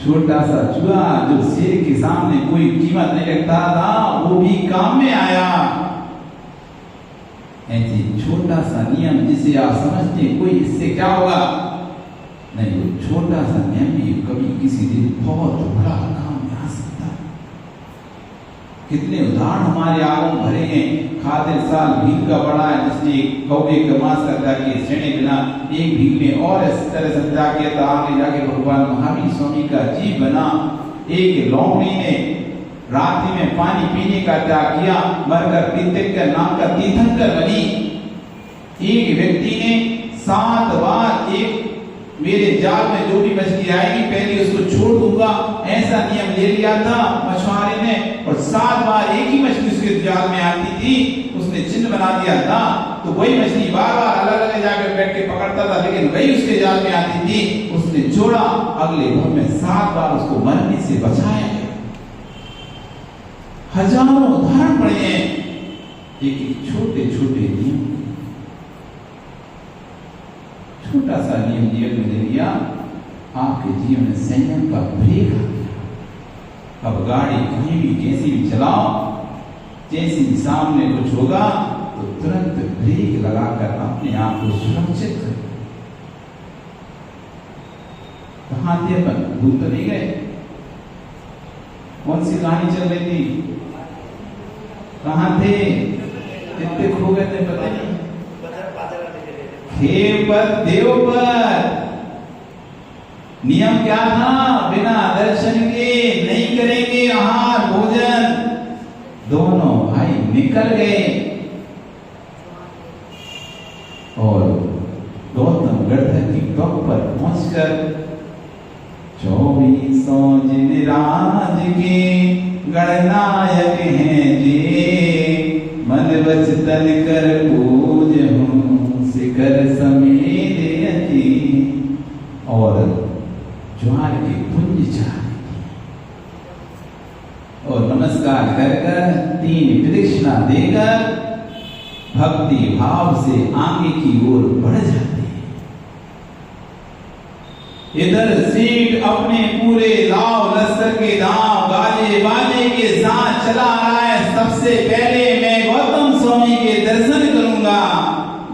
छोटा सा चूहा जो शेर के सामने कोई कीमत नहीं रखता था, वो भी काम में आया। ऐसे छोटा सा नियम जिसे आप समझते कोई इससे क्या होगा, नहीं, वो छोटा सा नियम भी कभी किसी दिन बहुत बड़ा काम में आ सकता है। कितने उदाहरण हमारे आगों भरे हैं। खातिर साल भील का बड़ा है, जिसने कौवे का मांस करता कि श्रेणी बिना एक भील में और इस तरह समझा किया था, आगे जाके भगवान महावीर स्वामी का जीव बना। एक लोमड़ी ने रात्रि में पानी पीने का त्याग किया, मरकर तीर्थंकर नाम का तीर्थंकर बनी। एक व्यक्ति ने 7 बार एक मेरे जाल में जो भी मछली आएगी पहले उसको छोड़ दूंगा, ऐसा नियम ले लिया था मछुआरे ने। और 7 बार एक ही मछली उसके जाल में आती थी, उसने चिन्ह बना दिया था। तो वही मछली बार बार अलग अलग जाकर बैठ के पकड़ता था, लेकिन वही उसके जाल में आती थी। उसने छोड़ा, अगले भर में 7 बार उसको मरने से बचाया गया। हजारों उदाहरण पड़े हैं एक छोटे छोटे नियम। छोटा सा नियम जीवन में ले लिया, आपके जीवन में संयम का ब्रेक आ गया। अब गाड़ी कहीं भी कैसी भी चलाओ, जैसे ही सामने कुछ होगा तो तुरंत ब्रेक लगाकर अपने आप को सुरक्षित करें। कहां थे अपन, भूल तो नहीं गए? कौन सी कहानी चल रही थी? कहां थे? कितने खो गए थे पता नहीं। थे पर देव पर। नियम क्या था? बिना दर्शन के नहीं करेंगे आहार भोजन। दोनों भाई निकल गए और गौतम गढ़धर की टॉप पर पहुंचकर 24 जिन राज के गणनायक हैं जे, मन वचन कर पूज हूं शिखर समेत अति। और ज्वार के पुंज चढ़ाने और नमस्कार कर कर 3 प्रदक्षिणा देकर भक्ति भाव से आगे की ओर बढ़ जाते हैं। इधर सेठ अपने पूरे लाव लश्कर के दांव गाजे बाजे के साथ चला रहा है। सबसे पहले मैं गौतम स्वामी के दर्शन करूंगा,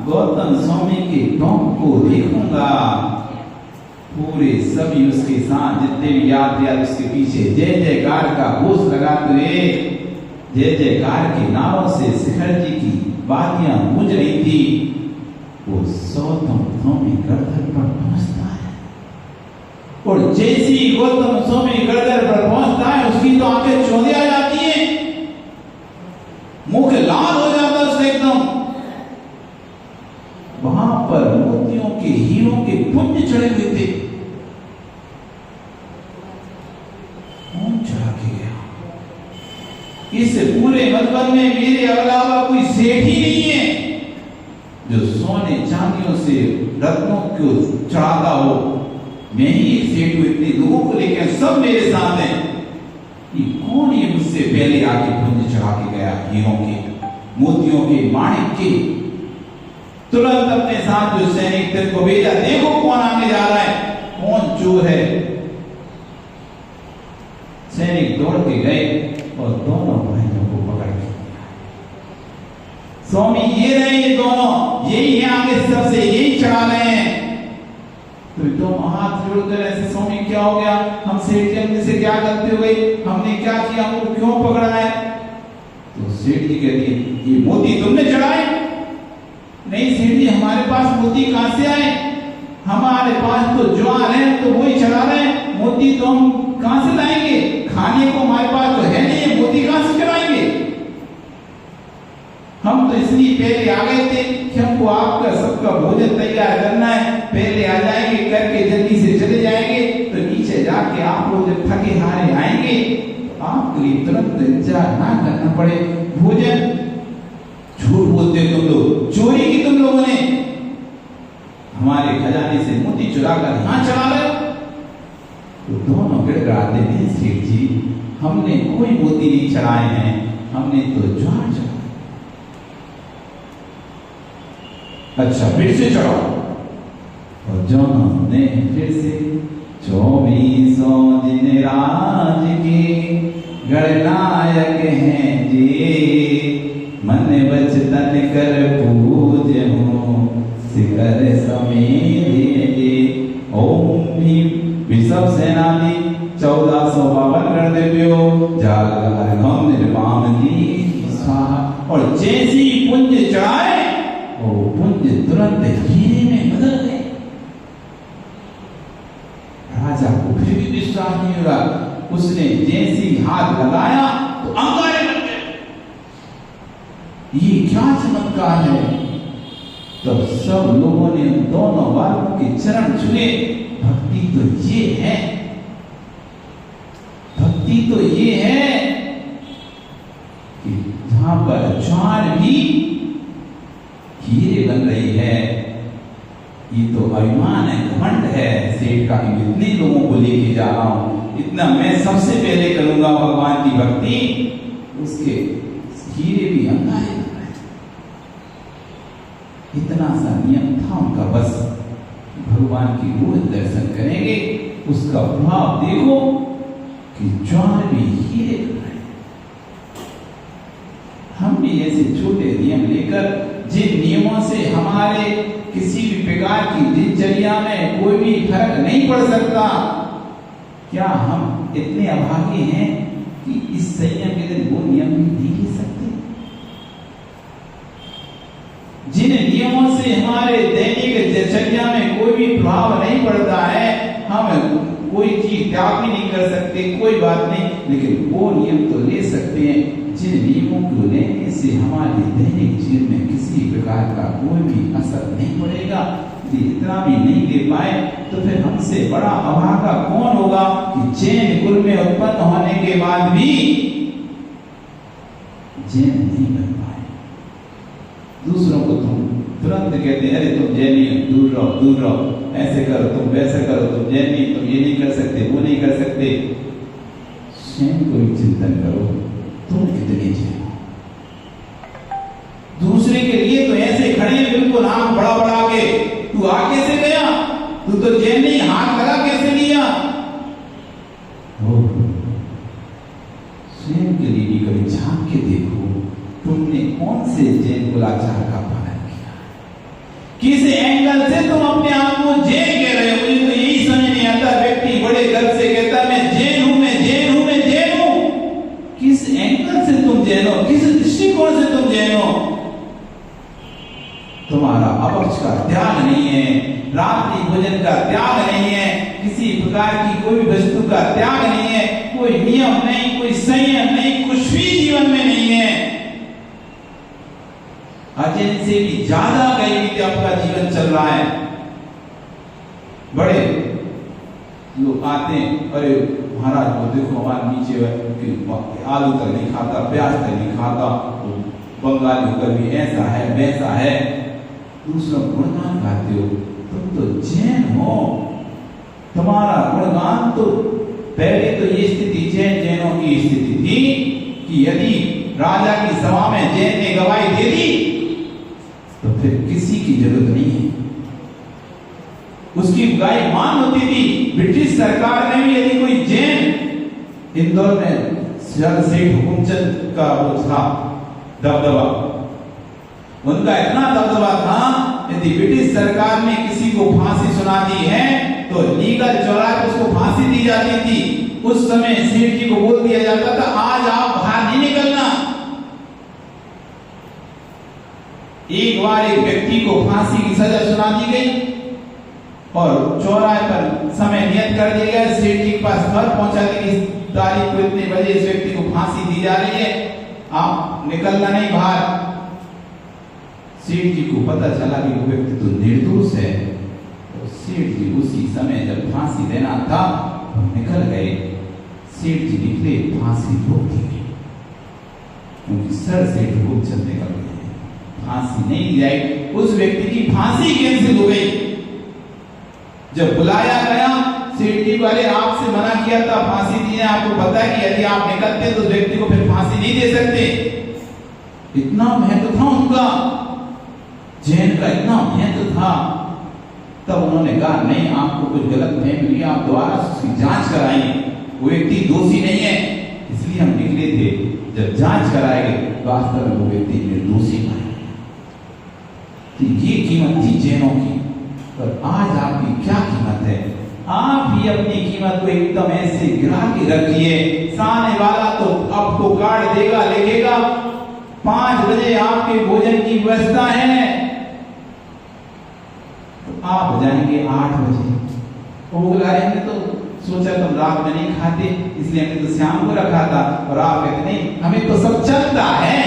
गौतम स्वामी के टॉप को देखूंगा। पूरे सभी उसके साथ जितने भी यात्री उसके पीछे जय जयकार का घोष लगाते हुए जय जयकार के नारों से शिखर जी की बातियां गूंज रही थी। वो गौतम स्वामी गढ़धर पर पहुंचता है और जैसी गौतम स्वामी गढ़धर पर पहुंचता है उसकी तो आंखें चौंधी आ जाती है, मुख लाल हो जाता है उसका एकदम। वहां पर मोतियों के हीरों के पुंज चढ़े हुए थे। कौन चढ़ा के गया? इस पूरे मधुबन में मेरे अलावा कोई सेठ ही नहीं है जो सोने चांदियों से रत्नों को चढ़ाता हो। मैं ही एक सेठ हूं, इतने लोगों को लेकर सब मेरे साथ हैं। ये कौन ये मुझसे पहले आके पुंज चढ़ा के गया? हीरों के, मोतियों के, माणिक के। तुरंत अपने साथ जो सैनिक थे को भेजा, देखो कौन आगे जा रहा है, कौन चोर है। सैनिक दौड़ के गए और दोनों भाइयों को पकड़ के, स्वामी ये रहे ये दोनों, यही है आगे सबसे, यही चढ़ा रहे हैं। तो दोनों हाथ जोड़कर ऐसे, स्वामी क्या हो गया? हम सेठ जी से क्या गलती हो गई? हमने क्या किया? हमको क्यों पकड़ा है? तो सेठ जी कहती है, ये मोती तुमने चढ़ाए? नहीं सेठ जी, हमारे पास मोती कहां से आए? हमारे पास तो ज्वार है तो वही चढ़ा रहे हैं, मोती तो हम कहां से लाएंगे? खाने को हमारे पास तो है नहीं, मोती कहां से चढ़ाएंगे? हम तो इसलिए पहले आ गए थे कि हमको आपका सबका भोजन तैयार करना है, पहले आ जाएंगे, करके जल्दी से चले जाएंगे, तो नीचे जाके आप लोग जब थके हारे आएंगे तो आपके लिए तुरंत इंतजार ना करना पड़े। भोजन झूठ बोलते तुम लोग, चोरी की तुम लोगों ने, हमारे खजाने से मोती चुरा कर यहां चला रहे हो। तो दोनों गिड़गिड़ाते हैं, सेठ जी हमने कोई मोती नहीं चढ़ाए हैं, हमने तो ज्वार चढ़ाया। अच्छा फिर से चढ़ाओ। और दोनों ने फिर से 24 दिन राज के गणनायक हैं जी, मन वचन कर पूज हूं शिखर समेत। ओम भीम विषम सेनानी 1452 कर देते हो जागम निर्माण की स्वाहा। और जैसी पुंज चढ़ाए वो पुंज तुरंत हीरे में बदल गए। राजा को फिर भी विश्वास नहीं हुआ, उसने जैसी हाथ लगाया तो अंगारे बन गए। ये क्या चमत्कार है? तब सब लोगों ने दोनों बालकों के चरण छुए। भक्ति तो ये है, भक्ति तो ये है कि जहां पर ज्वार भी हीरे बन रही है। ये तो अभिमान है, घमंड है सेठ का, इतने लोगों को लेके जा रहा हूं, इतना मैं सबसे पहले करूंगा भगवान की भक्ति। उसके हीरे भी अंगारे बन रहे। इतना सा नियम था उनका, बस भगवान की रोज दर्शन करेंगे, उसका प्रभाव देखो कि ज्वार भी हीरे बन रहे। हम भी ऐसे छोटे नियम लेकर, जिन नियमों से हमारे किसी भी प्रकार की दिनचर्या में कोई भी फर्क नहीं पड़ सकता, क्या हम इतने अभागे हैं कि इस संयम के दिन वो नियम भी नहीं ले सकते? जिन नियमों नियमों से हमारे दैनिक दिनचर्या में कोई भी प्रभाव नहीं पड़ता है, हम कोई चीज त्याग भी नहीं कर सकते, कोई बात नहीं, लेकिन वो नियम तो ले सकते हैं जिन नियमों को लेने से हमारे दैनिक जीवन में किसी प्रकार का कोई भी असर नहीं पड़ेगा। यदि इतना भी नहीं दे पाए तो फिर हमसे बड़ा अभागा कौन होगा कि जैन कुल में उत्पन्न होने के बाद भी जैन नहीं बन पाए। दूसरों को तुम तुरंत कहते हैं, अरे तुम जैनी हो, दूर रहो, ऐसे करो, तुम वैसे करो, तुम जैनी, तुम ये नहीं कर सकते, वो नहीं कर सकते। स्वयं को भी चिंतन करो, तुम कितने जैन। दूसरे के लिए तो ऐसे खड़े हैं बिल्कुल आंख बड़ा बड़ा के, तू आ कैसे गया, तू तो जैन नहीं, हाथ लगा कैसे लिया। स्वयं के लिए भी कभी झांक के देखो, तुमने कौन से जैन कुलाचार का पालन किया, किस एंगल से तुम अपने आप को जैन कह रहे हो। मुझे तो यही समझ नहीं आता, व्यक्ति बड़े गर्व से कहता है मैं जैन हूं, मैं जैन हूं, मैं जैन हूं। किस एंगल से तुम जैन हो, किस दृष्टिकोण से तुम जैन हो। तुम्हारा अभक्ष का त्याग नहीं है, रात्रि भोजन का त्याग नहीं है, किसी प्रकार की कोई वस्तु का त्याग नहीं है, कोई नियम नहीं, कोई संयम नहीं, कुछ भी जीवन में नहीं है। अजैन से भी ज्यादा कहीं आपका जीवन चल रहा है। बड़े लोग आते हैं, अरे महाराज वो देखो हमारे नीचे आलू तक नहीं खाता, प्याज तक नहीं खाता, बंगाली होकर भी ऐसा है वैसा है। दूसरा गुणगान गाते हो, तुम तो जैन हो, तुम्हारा गुणगान तो पहले तो ये स्थिति जैनों की स्थिति थी कि यदि राजा की सभा में जैन ने गवाही दे दी तो फिर किसी की जरूरत नहीं है, उसकी गवाही मान होती थी। ब्रिटिश सरकार ने भी यदि कोई जैन, इंदौर में सेठ हुकुमचंद का वो था दबदबा, उनका इतना दबदबा था, यदि ब्रिटिश सरकार ने किसी को फांसी सुना दी है तो लीगल चौराहे पर उसको फांसी दी जाती थी। उस समय सेठ जी को बोल दिया जाता था आज आप बाहर नहीं निकलना। एक बार एक व्यक्ति को फांसी की सजा सुना दी गई और चौराहे पर समय नियत कर दिया गया, सेठ जी के पास खबर पहुंचा दी इस तारीख को इतने बजे इस व्यक्ति को फांसी दी जा रही है, आप निकलना नहीं बाहर। सेठ जी को पता चला कि वो व्यक्ति तो निर्दोष है, तो सेठ जी उसी समय जब फांसी देना था वो निकल गए। सेठ जी निकले, फांसी रोक दी गई क्योंकि सर सेठ हुकुमचंद निकल गए, फांसी नहीं दी जाए। उस व्यक्ति की फांसी कैंसिल हो गई। जब बुलाया गया सेठ जी वाले, आपसे मना किया था फांसी दी है, आपको पता है कि यदि आप निकलते तो उस व्यक्ति को फिर फांसी नहीं दे सकते। इतना महत्व था उनका, जैन का इतना महत्व था। तब उन्होंने कहा नहीं, आपको कुछ गलत फहमी, आप दोबारा उसकी जांच कराएंगे, वो व्यक्ति दोषी नहीं है, इसलिए हम निकले थे। जब जांच कराएंगे वास्तव में वो व्यक्ति निर्दोषी पाया। तो ये कीमत थी जैनों की, पर आज आपकी क्या कीमत है। आप भी अपनी कीमत को एकदम ऐसे गिरा के रखिए, सामने वाला तो आपको कार्ड देगा लिखेगा 5 बजे आपके भोजन की व्यवस्था है, तो आप जाएंगे 8 बजे। वो बोला हमने तो सोचा तुम रात में नहीं खाते इसलिए हमने तो शाम को रखा था, और आप कहते नहीं हमें तो सब चलता है।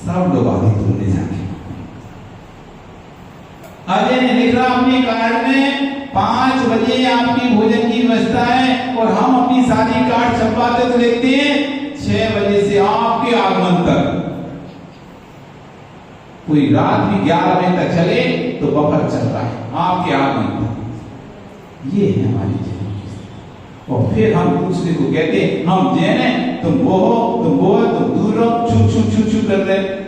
सब लोग आगे तुमने जाके अजय ने लिखा अपने कार्ड में 5 बजे आपकी भोजन की व्यवस्था है, और हम अपनी शादी कार्ड छपवाते तो लिखते हैं 6 बजे से आपके आगमन तक। कोई रात भी 11 बजे तक चले तो बफर चल रहा है आपके आगमन तक। ये है हमारी जैन। और फिर हम दूसरे को कहते हैं हम जैन हैं, तुम वो हो, तुम वो हो, तुम दूर रहो, छू छू छू छू कर रहे।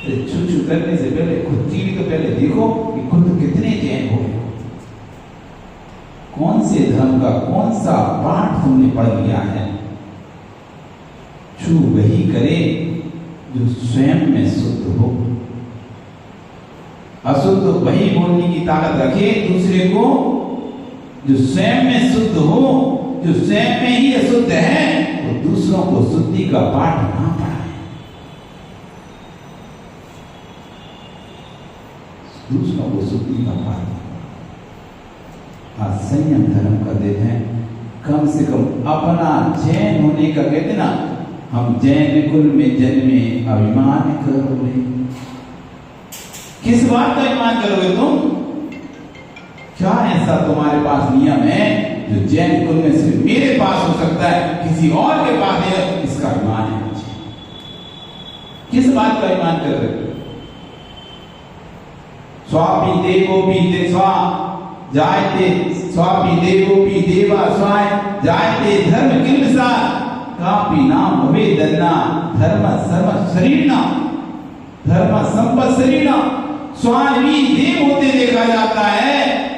छू छू करने से पहले खुद की भी तो पहले देखो कि खुद कितने जैन हो गए, कौन से धर्म का कौन सा पाठ तुमने पढ़ लिया है। छू वही करे जो स्वयं में शुद्ध हो, अशुद्ध वही बोलने की ताकत रखे दूसरे को जो स्वयं में शुद्ध हो। जो स्वयं में ही अशुद्ध है तो दूसरों को शुद्धि का पाठ ना पढ़ाए। वो शुद्धि का पार। आज संयम धर्म का दिन है। कम से कम अपना जैन होने का, कहते ना, हम जैन कुल में जन्मे अभिमान करोगे। किस बात का अभिमान करोगे तुम? क्या ऐसा तुम्हारे पास नियम है जो जैन कुल में सिर्फ मेरे पास हो सकता है, किसी और के पास है? इसका अभिमान है मुझे। किस बात का अभिमान कर रहे हो? स्वापी देवोपी स्वा जायते, स्वापी देवोपी देवा स्वाय जायते धर्म किलसा कापी नाम भवे दन्ना धर्म सर्व शरीरना धर्म संपत शरीरना। स्वान भी देव होते देखा जाता है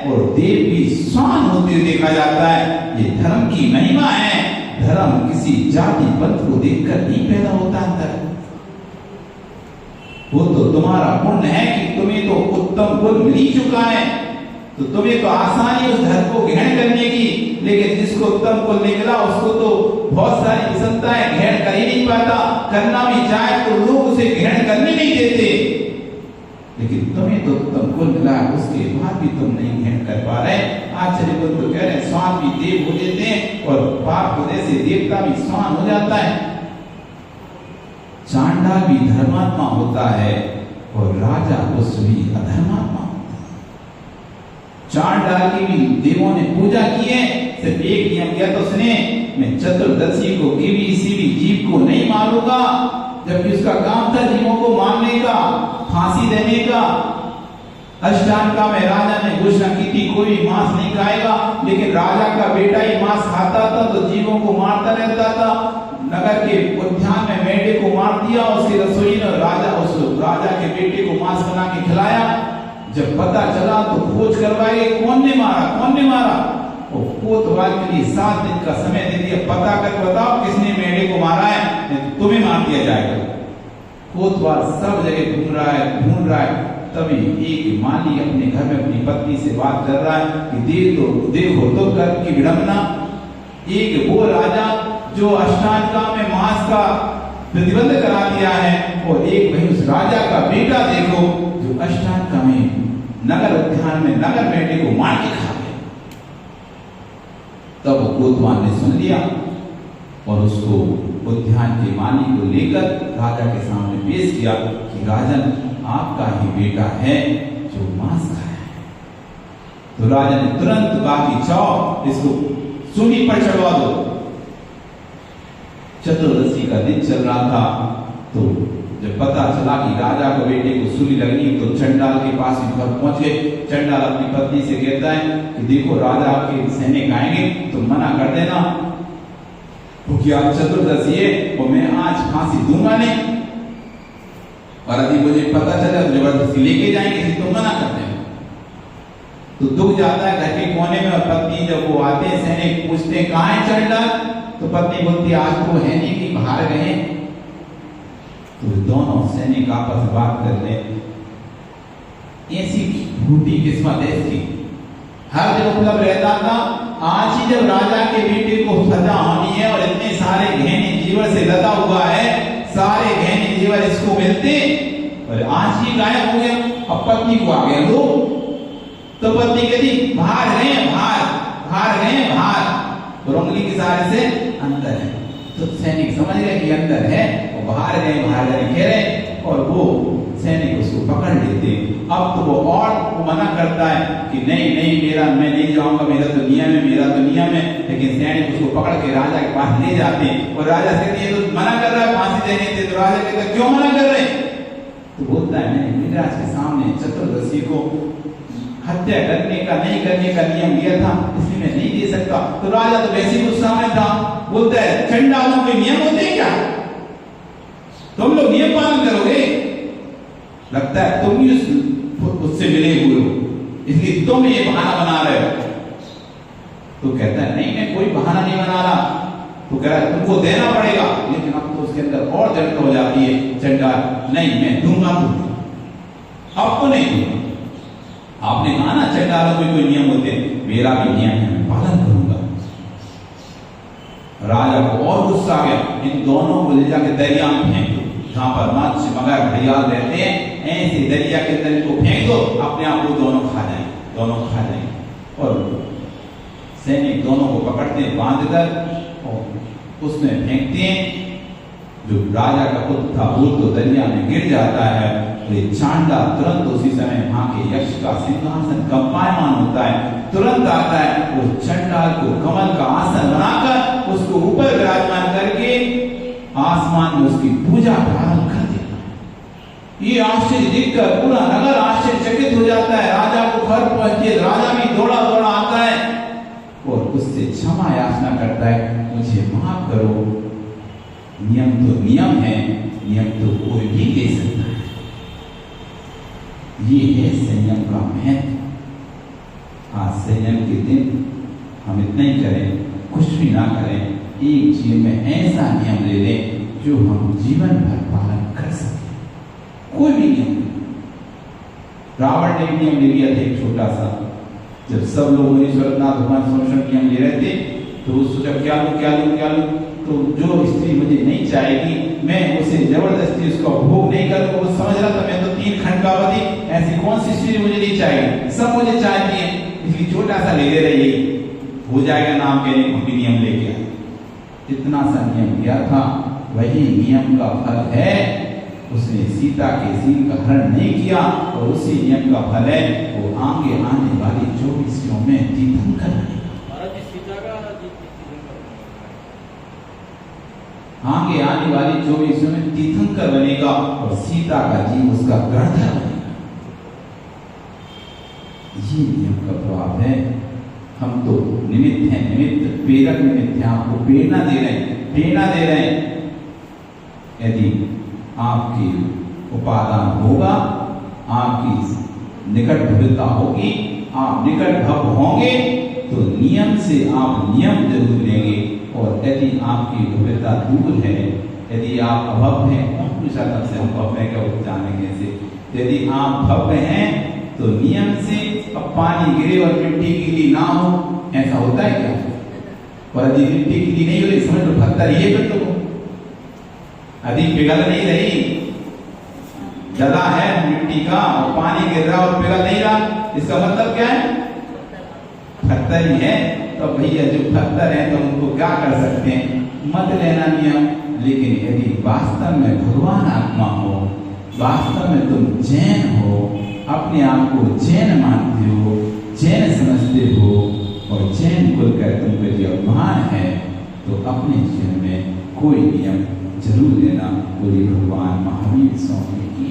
और देव भी स्वान होते देखा जाता है। ये धर्म की महिमा है। धर्म किसी जाति पंथ को देखकर नहीं पैदा होता अंदर। वो तो तुम्हारा पुण्य है कि तुम्हें तो उत्तम गुण मिल ही चुका है, तो तुम्हें तो आसानी उस धर्म को ग्रहण करने की। लेकिन जिसको उत्तम गुण निकला उसको तो बहुत सारी विषमताएं ग्रहण कर ही नहीं पाता। करना भी चाहे तो लोग उसे ग्रहण करने नहीं देते। लेकिन तुम्हें तो उत्तम गुण मिला, उसके बाद भी तुम नहीं ग्रहण कर पा रहे। आचार्य गुण तो कह रहे हैं स्वान भी देव हो जाते हैं और पाप होने से देवता भी स्वान हो जाता है। चांडाल भी धर्मात्मा होता है और राजा उस भी अधर्मात्मा होता है। चांडाल की भी देवों ने पूजा की है। सिर्फ एक नियम किया तो उसने, मैं चतुर्दशी को किसी भी जीव को नहीं मारूंगा, जबकि उसका काम था जीवों को मारने का, फांसी देने का। अष्टांगा में राजा ने घोषणा की थी कोई मांस नहीं खाएगा, लेकिन राजा का बेटा ही मांस खाता था तो जीवों को मारता रहता था। नगर के उद्यान में मेंढे को मार दिया, उसकी रसोई ने राजा के बेटे को मांस बना के खिलाया। जब पता चला तो खोज करवाए कौन ने मारा। और कोतवाल के लिए 7 दिन का समय दे दिया, पता कर बताओ किसने मेंढे को मारा है, तुम्हें मार दिया जाएगा। कोतवाल सब जगह ढूंढ रहा है। तभी एक माली अपने घर में अपनी पत्नी से बात कर रहा है कि देखो तो कर की विडंबना। एक वो राजा जो अष्टांगा में मांस का प्रतिबंध करा दिया है, और एक वही उस राजा का बेटा देखो जो अष्टांगा में नगर उद्यान में नगर बेटे को मार के खा गया। तब कोतवाल ने सुन लिया और उसको उद्यान के माली को लेकर राजा के सामने पेश किया कि राजन, आपका ही बेटा है जो मांस खाया है। तो राजा ने तुरंत कहा कि जाओ इसको सूली पर चढ़वा दो। चतुर्दशी का दिन चल रहा था, तो जब पता चला कि राजा को बेटे को सूली लगनी, तो चंडाल के पास घर पहुंचे। चंडाल अपनी पत्नी से कहता है कि देखो राजा के सैनिक आएंगे तो मना कर देना, क्योंकि आज चतुर्दशी है और मैं आज फांसी दूंगा नहीं, और यदि मुझे पता चला तो जबरदस्ती लेके जाएंगे, तो मना कर देना। तो दुख जाता है घर के कोने में, और पत्नी जब वो आते हैं सैनिक पूछते हैं कहाँ है चंडाल, तो पत्नी बोलती आज तो है नहीं कि बाहर गए। तो दोनों सैनिक आपस में बात कर रहे। ऐसी फूटी किस्मत है इसकी, हर दिन उपलब्ध रहता था। आज ही जब राजा के बेटे को सजा होनी है और इतने सारे गहने जीवर से लदा हुआ है, सारे गहने जीवर इसको मिलते, और आज ही गायब हो गया। अब पत्नी को आ गया लोग, तो पत्नी कहती बाहर गए बाहर, और उंगली के सहारे से अंदर है। तो सैनिक समझ गए कि अंदर है, और बाहर गए कह रहे, और वो सैनिक उसको पकड़ लेते। अब तो वो और मना करता है कि नहीं मैं नहीं जाऊंगा, मेरा तो नियम है। लेकिन सैनिक उसको पकड़ के राजा के पास ले जाते हैं, और राजा से कहते तो मना कर रहा है फांसी देने से। तो राजा कहता क्यों मना कर रहे? तो बोलता है मैंने मिद्राज के सामने चतुर्दशी को हत्या करने का नहीं करने का नियम लिया था, इसलिए मैं नहीं दे सकता। तो राजा तो वैसे ही गुस्सा में था, बोलता है चंडालों के नियम होते हैं क्या? तुम लोग नियम पालन करोगे? लगता है तुम भी उससे मिले हुए हो, इसलिए तुम ये बहाना बना रहे हो। तो कहता है नहीं मैं कोई बहाना नहीं बना रहा। तो कह रहा है तुमको देना पड़ेगा, लेकिन अब तो उसके अंदर और जरूरत हो जाती है। चंडाल नहीं मैं दूंगा, अब तो नहीं दूंगा। आपने कहा ना चंडालों में कोई नियम होते हैं, मेरा भी नियम है, मैं पालन करूंगा। राजा को और गुस्सा आ गया, इन दोनों को ले जाके दरिया में फेंक दो। जहां पर मत्स्य मगर घड़ियाल रहते हैं, ऐसे दरिया के अंदर इनको फेंक दो, अपने आप को दोनों खा जाएंगे। और सैनिक दोनों को पकड़ते हैं, बांध कर और उसमें फेंकते हैं। जो राजा का पुत्र था वो तो दरिया में गिर जाता है। तो ये चांडाल तुरंत उसी समय वहां के यक्ष का सिंहासन कंपायमान होता है, तुरंत आता है। उस चांडाल को कमल का आसन बनाकर उसको ऊपर विराजमान करके आसमान में उसकी पूजा प्रारंभ कर देता है। ये आश्चर्य देखकर पूरा नगर आश्चर्यचकित हो जाता है। राजा को खबर पहुंचे, राजा भी दौड़ा आता है और उससे क्षमा याचना करता है, मुझे माफ करो। नियम तो नियम है, नियम तो कोई भी दे सकता है। ये है संयम का महत्व। आज संयम के दिन हम इतना ही करें, कुछ भी ना करें, एक जीवन में ऐसा नियम ले लें जो हम जीवन भर पालन कर सकें। कोई भी नियम। रावण ने नियम ले लिया था एक छोटा सा। जब सब लोग ईश्वरनाथ भगवान संरक्षण नियम ले रहे थे तो वो सोचा क्या लूं, तो जो स्त्री मुझे नहीं चाहेगी मैं उसे जबरदस्ती उसका भोग नहीं करूंगा। वो समझ रहा था मैं तो 3 खंड का पति, ऐसी कौन सी स्त्री मुझे नहीं चाहिए, सब मुझे चाहती है, इसलिए छोटा सा ले रही हो जाएगा नाम कहने को भी नियम लेके आए। इतना सा नियम किया था, वही नियम का फल है। उसने सीता के सिंह का हरण नहीं किया और उसी नियम का फल है वो आगे आने वाली 24 में तीर्थंकर बनेगा। आगे आने वाली 24 में तीर्थंकर बनेगा और सीता का जीव उसका गणधर बनेगा। ये नियम का प्रभाव है। हम तो निमित्त हैं, प्रेरक निमित्त हैं, आपको प्रेरणा दे रहे हैं। यदि आपकी उपादान होगा, आपकी निकट भव्यता होगी, आप निकट भव होंगे तो नियम से आप नियम जरूर लेंगे। और यदि आपकी भव्यता दूर है, यदि आप अभव्य हैं, कौन पूछा था से हम भव्य का जानेंगे से। यदि आप भव्य हैं तो नियम से अब पानी गिरे और मिट्टी गीली ना हो, ऐसा होता है क्या? और यदि मिट्टी गीली नहीं हो रही, समझ लो पत्थर ये कर दो, अधिक पिघल नहीं रही, जला है मिट्टी का और पानी गिर रहा और पिघल नहीं रहा, इसका मतलब क्या है? पत्थर ही है। तो भैया जो पत्थर है तो उनको क्या कर सकते हैं, मत लेना नियम। लेकिन यदि वास्तव में भगवान आत्मा हो, वास्तव में तुम जैन हो, अपने आप को जैन मानते हो, जैन समझते हो और जैन कुल कर तुमको जो अभिमान है, तो अपने जीवन में कोई नियम जरूर लेना। बोलिए भगवान महावीर स्वामी की।